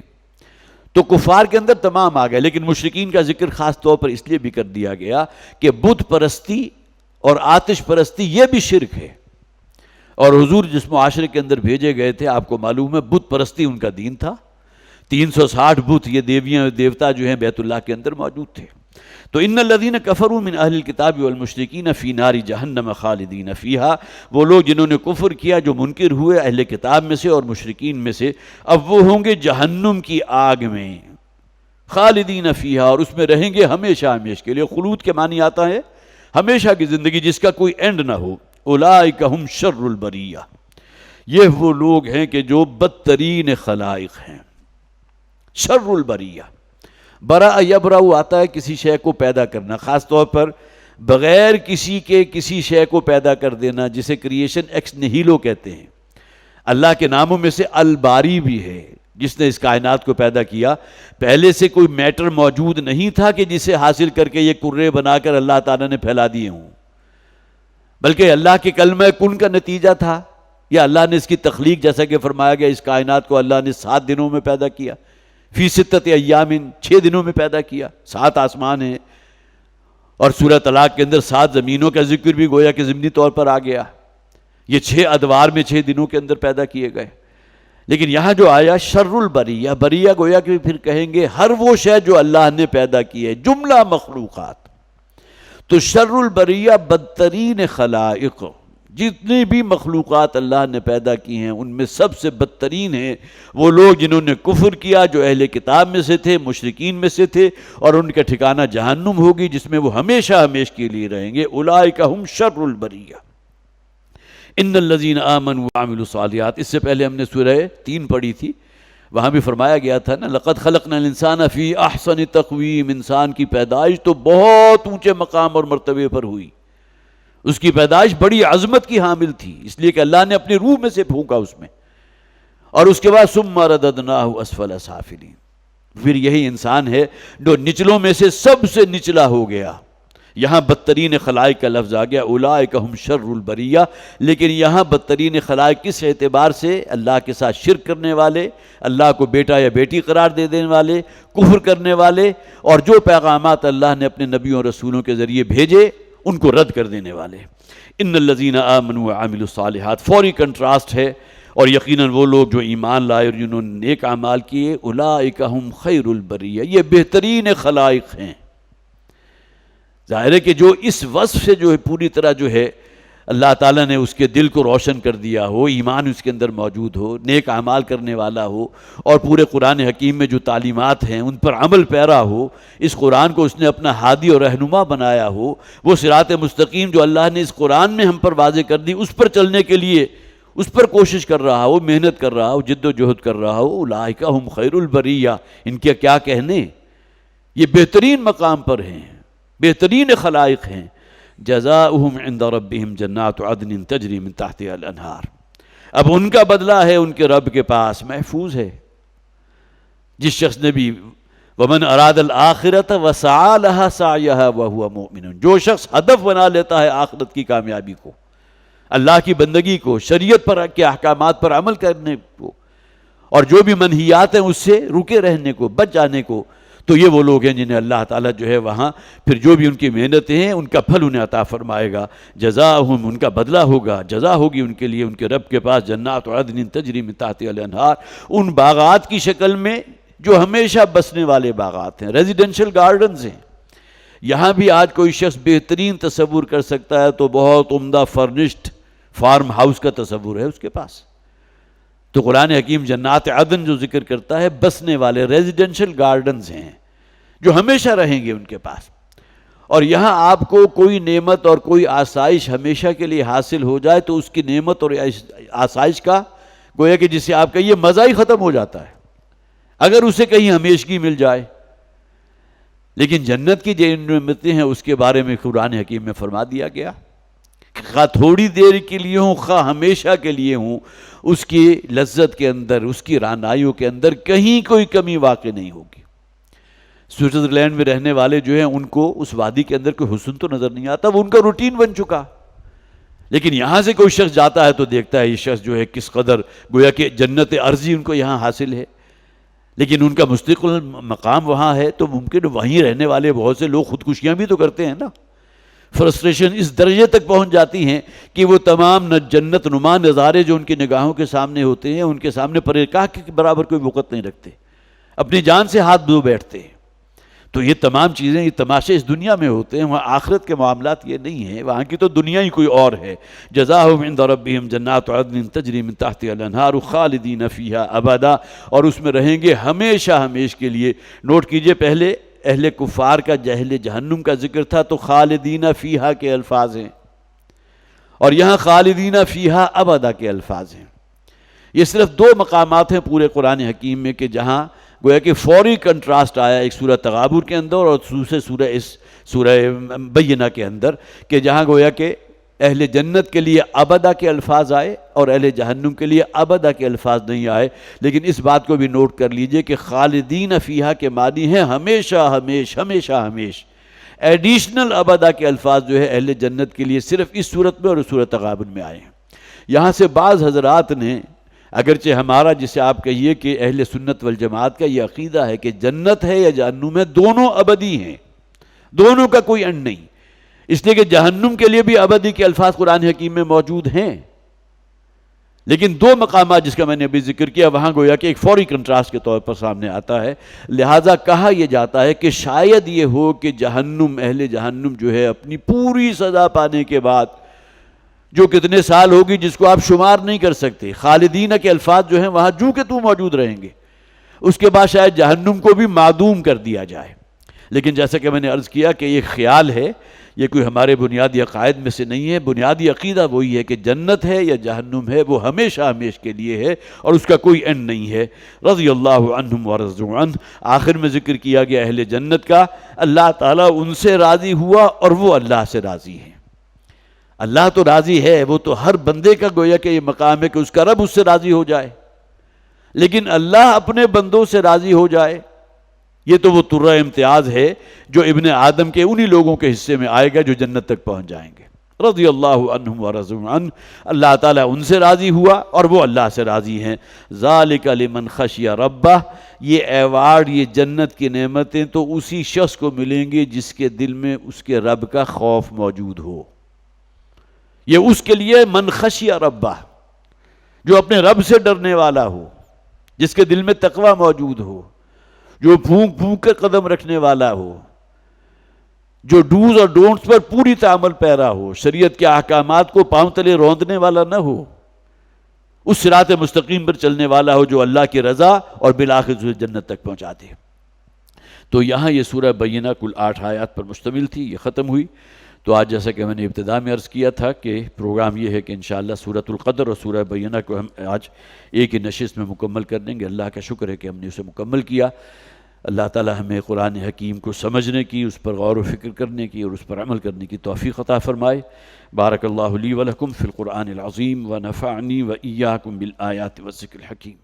تو کفار کے اندر تمام آ گئے، لیکن مشرکین کا ذکر خاص طور پر اس لیے بھی کر دیا گیا کہ بت پرستی اور آتش پرستی یہ بھی شرک ہے۔ اور حضور جس معاشرے کے اندر بھیجے گئے تھے آپ کو معلوم ہے بت پرستی ان کا دین تھا، 360 بت یہ دیویاں اور دیوتا جو ہیں بیت اللہ کے اندر موجود تھے۔ تو ان الذین کفروا من اہل الکتاب والمشرکین فی نار جہنم خالدین فیہا، وہ لوگ جنہوں نے کفر کیا جو منکر ہوئے اہل کتاب میں سے اور مشرکین میں سے، اب وہ ہوں گے جہنم کی آگ میں، خالدین فیہا، اور اس میں رہیں گے ہمیشہ ہمیشہ کے لیے۔ خلود کے معنی آتا ہے ہمیشہ کی زندگی جس کا کوئی اینڈ نہ ہو۔ اولئک ہم شر البریہ، یہ وہ لوگ ہیں کہ جو بدترین خلائق ہیں، شر البریہ۔ برا یبرا آتا ہے کسی شے کو پیدا کرنا، خاص طور پر بغیر کسی کے کسی شے کو پیدا کر دینا، جسے کریشن ایکس نہیلو کہتے ہیں۔ اللہ کے ناموں میں سے الباری بھی ہے، جس نے اس کائنات کو پیدا کیا۔ پہلے سے کوئی میٹر موجود نہیں تھا کہ جسے حاصل کر کے یہ کرے بنا کر اللہ تعالیٰ نے پھیلا دیے ہوں، بلکہ اللہ کے کلمہ کن کا نتیجہ تھا، یا اللہ نے اس کی تخلیق، جیسا کہ فرمایا گیا اس کائنات کو اللہ نے 7 دنوں میں پیدا کیا، فی 6 ایام، 6 دنوں میں پیدا کیا۔ 7 آسمان ہیں، اور سورہ طلاق کے اندر 7 زمینوں کا ذکر بھی گویا کہ ضمنی طور پر آ گیا۔ یہ 6 ادوار میں 6 دنوں کے اندر پیدا کیے گئے۔ لیکن یہاں جو آیا شر البریہ، بریہ گویا کہ پھر کہیں گے ہر وہ شے جو اللہ نے پیدا کی ہے، جملہ مخلوقات۔ تو شر البریہ بدترین خلائق، جتنی بھی مخلوقات اللہ نے پیدا کی ہیں ان میں سب سے بدترین ہیں وہ لوگ جنہوں نے کفر کیا، جو اہل کتاب میں سے تھے، مشرکین میں سے تھے، اور ان کا ٹھکانہ جہنم ہوگی جس میں وہ ہمیشہ ہمیشہ کے لیے رہیں گے۔ اولئک ہم شر البریہ۔ ان الذین آمنوا وعملوا الصالحات، اس سے پہلے ہم نے سورہ 3 پڑھی تھی، وہاں بھی فرمایا گیا تھا نا، لقد خلقنا الانسان فی احسن تقویم، انسان کی پیدائش تو بہت اونچے مقام اور مرتبے پر ہوئی، اس کی پیدائش بڑی عظمت کی حامل تھی، اس لیے کہ اللہ نے اپنی روح میں سے پھونکا اس میں، اور اس کے بعد ثم رددناہ اسفل سافلین، پھر یہی انسان ہے جو نچلوں میں سے سب سے نچلا ہو گیا۔ یہاں بدترین خلائق کا لفظ آ گیا، اولئک ہم شر البریہ، لیکن یہاں بدترین خلائق کس اعتبار سے؟ اللہ کے ساتھ شرک کرنے والے، اللہ کو بیٹا یا بیٹی قرار دے دینے والے، کفر کرنے والے، اور جو پیغامات اللہ نے اپنے نبیوں اور رسولوں کے ذریعے بھیجے ان کو رد کر دینے والے۔ ان الذین آمنوا وعملوا الصالحات، فوری کنٹراسٹ ہے، اور یقیناً وہ لوگ جو ایمان لائے اور جنہوں نے نیک اعمال کیے، اولئک ہم خیر البریہ، یہ بہترین خلائق ہیں۔ ظاہر ہے کہ جو اس وصف سے جو ہے پوری طرح جو ہے اللہ تعالیٰ نے اس کے دل کو روشن کر دیا ہو، ایمان اس کے اندر موجود ہو، نیک اعمال کرنے والا ہو، اور پورے قرآن حکیم میں جو تعلیمات ہیں ان پر عمل پیرا ہو، اس قرآن کو اس نے اپنا ہادی اور رہنما بنایا ہو، وہ صراط مستقیم جو اللہ نے اس قرآن میں ہم پر واضح کر دی، اس پر چلنے کے لیے اس پر کوشش کر رہا ہو، محنت کر رہا ہو، جد و جہد کر رہا ہو، اولئک ہم خیر البریہ، ان کے کیا کہنے، یہ بہترین مقام پر ہیں، بہترین خلائق ہیں۔ جزاؤہم عند ربہم جنات عدن تجری من تحتہا الانہار، اب ان کا بدلہ ہے ان کے رب کے پاس، محفوظ ہے۔ جس شخص نے بھی ومن اراد الآخرۃ وسعی لہا سعیہا وہو مؤمن، جو شخص ہدف بنا لیتا ہے آخرت کی کامیابی کو، اللہ کی بندگی کو، شریعت پر کے احکامات پر عمل کرنے کو، اور جو بھی منہیات ہیں اس سے رکے رہنے کو، بچ جانے کو، تو یہ وہ لوگ ہیں جنہیں اللہ تعالیٰ جو ہے وہاں پھر جو بھی ان کی محنتیں ہیں ان کا پھل انہیں عطا فرمائے گا۔ جزاؤہم، ان کا بدلہ ہوگا، جزا ہوگی ان کے لیے ان کے رب کے پاس، جنات عدن تجری من تحتہا الانہار، ان باغات کی شکل میں جو ہمیشہ بسنے والے باغات ہیں، ریزیڈینشل گارڈنز ہیں۔ یہاں بھی آج کوئی شخص بہترین تصور کر سکتا ہے تو بہت عمدہ فرنشڈ فارم ہاؤس کا تصور ہے اس کے پاس۔ تو قرآن حکیم جنات عدن جو ذکر کرتا ہے بسنے والے ریزیڈینشل گارڈنز ہیں جو ہمیشہ رہیں گے ان کے پاس۔ اور یہاں آپ کو کوئی نعمت اور کوئی آسائش ہمیشہ کے لیے حاصل ہو جائے تو اس کی نعمت اور آسائش کا گویا کہ جسے آپ کا یہ مزہ ہی ختم ہو جاتا ہے اگر اسے کہیں ہمیشگی مل جائے۔ لیکن جنت کی جو نعمتیں ہیں اس کے بارے میں قرآن حکیم میں فرما دیا گیا کہ خواہ تھوڑی دیر کے لیے ہوں خواہ ہمیشہ کے لیے ہوں، اس کی لذت کے اندر، اس کی رعنائیوں کے اندر کہیں کوئی کمی واقع نہیں ہوگی۔ سوئٹزرلینڈ میں رہنے والے جو ہیں ان کو اس وادی کے اندر کوئی حسن تو نظر نہیں آتا، وہ ان کا روٹین بن چکا۔ لیکن یہاں سے کوئی شخص جاتا ہے تو دیکھتا ہے یہ شخص جو ہے کس قدر گویا کہ جنت ارضی ان کو یہاں حاصل ہے، لیکن ان کا مستقل مقام وہاں ہے، تو ممکن وہیں رہنے والے بہت سے لوگ خودکشیاں بھی تو کرتے ہیں نا۔ فرسٹریشن اس درجے تک پہنچ جاتی ہیں کہ وہ تمام جنت نما نظارے جو ان کی نگاہوں کے سامنے ہوتے ہیں ان کے سامنے پرکاہ کے برابر کوئی وقت نہیں رکھتے، اپنی جان سے ہاتھ دھو بیٹھتے ہیں۔ تو یہ تمام چیزیں، یہ تماشے اس دنیا میں ہوتے ہیں، وہاں آخرت کے معاملات یہ نہیں ہیں، وہاں کی تو دنیا ہی کوئی اور ہے۔ جزاؤہم عند ربہم جنات عدن تجری من تحتہا الانہار خالدین فیہا ابدا، اور اس میں رہیں گے ہمیشہ ہمیش کے لیے۔ نوٹ کیجئے، پہلے اہل کفار کا اہل جہنم کا ذکر تھا تو خالدین فیہا کے الفاظ ہیں، اور یہاں خالدین فیہا ابدا کے الفاظ ہیں۔ یہ صرف دو مقامات ہیں پورے قرآن حکیم میں کہ جہاں گویا کہ فوری کنٹراسٹ آیا، ایک سورہ تغابن کے اندر اور دوسرے سورہ بینہ کے اندر، کہ جہاں گویا کہ اہل جنت کے لیے ابدا کے الفاظ آئے اور اہل جہنم کے لیے ابدا کے الفاظ نہیں آئے۔ لیکن اس بات کو بھی نوٹ کر لیجئے کہ خالدین فیہا کے معنی ہیں ہمیشہ ہمیش، ہمیشہ ہمیش۔ ایڈیشنل ابدا کے الفاظ جو ہے اہل جنت کے لیے صرف اس صورت میں اور سورہ تغابن میں آئے ہیں۔ یہاں سے بعض حضرات نے، اگرچہ ہمارا جسے آپ کہیے کہ اہل سنت والجماعت کا یہ عقیدہ ہے کہ جنت ہے یا جہنم ہے دونوں ابدی ہیں، دونوں کا کوئی اینڈ نہیں، اس لیے کہ جہنم کے لیے بھی ابدی کے الفاظ قرآن حکیم میں موجود ہیں، لیکن دو مقامات جس کا میں نے ابھی ذکر کیا وہاں گویا کہ ایک فوری کنٹراسٹ کے طور پر سامنے آتا ہے۔ لہٰذا کہا یہ جاتا ہے کہ شاید یہ ہو کہ جہنم، اہل جہنم جو ہے اپنی پوری سزا پانے کے بعد، جو کتنے سال ہوگی جس کو آپ شمار نہیں کر سکتے، خالدین کے الفاظ جو ہیں وہاں جو کہ تو موجود رہیں گے، اس کے بعد شاید جہنم کو بھی معدوم کر دیا جائے۔ لیکن جیسا کہ میں نے عرض کیا کہ یہ خیال ہے، یہ کوئی ہمارے بنیادی عقائد میں سے نہیں ہے۔ بنیادی عقیدہ وہی ہے کہ جنت ہے یا جہنم ہے وہ ہمیشہ ہمیش کے لیے ہے اور اس کا کوئی اینڈ نہیں ہے۔ رضی اللہ عنہم ورضوا عنہ، آخر میں ذکر کیا گیا اہل جنت کا، اللہ تعالیٰ ان سے راضی ہوا اور وہ اللہ سے راضی ہیں۔ اللہ تو راضی ہے، وہ تو ہر بندے کا گویا کہ یہ مقام ہے کہ اس کا رب اس سے راضی ہو جائے، لیکن اللہ اپنے بندوں سے راضی ہو جائے، یہ تو وہ طرہ امتیاز ہے جو ابن آدم کے انہی لوگوں کے حصے میں آئے گا جو جنت تک پہنچ جائیں گے۔ رضی اللہ عنہم ورضوا عنہ، اللہ تعالیٰ ان سے راضی ہوا اور وہ اللہ سے راضی ہیں۔ ذالک لمن خشی ربہ، یہ ایوارڈ، یہ جنت کی نعمتیں تو اسی شخص کو ملیں گے جس کے دل میں اس کے رب کا خوف موجود ہو۔ یہ اس کے لیے من خشی ربہ، جو اپنے رب سے ڈرنے والا ہو، جس کے دل میں تقوی موجود ہو، جو پھونک پھونک کر قدم رکھنے والا ہو، جو ڈوز اور ڈونٹس پر پوری تعامل پیرا ہو، شریعت کے احکامات کو پاؤں تلے روندنے والا نہ ہو، اس صراط مستقیم پر چلنے والا ہو جو اللہ کی رضا اور بالآخر اسے جنت تک پہنچا دے۔ تو یہاں یہ سورہ بینہ کل 8 آیات پر مشتمل تھی، یہ ختم ہوئی۔ تو آج جیسا کہ میں نے ابتدا میں عرض کیا تھا کہ پروگرام یہ ہے کہ انشاءاللہ سورۃ القدر اور سورہ بینہ کو ہم آج ایک ہی نشست میں مکمل کر دیں گے۔ اللہ کا شکر ہے کہ ہم نے اسے مکمل کیا۔ اللہ تعالی ہمیں قرآن حکیم کو سمجھنے کی، اس پر غور و فکر کرنے کی اور اس پر عمل کرنے کی توفیق عطا فرمائے۔ بارک اللہ لی و لکم فی القرآن العظیم ونفعنی و ایاکم بالآیات والذکر الحکیم۔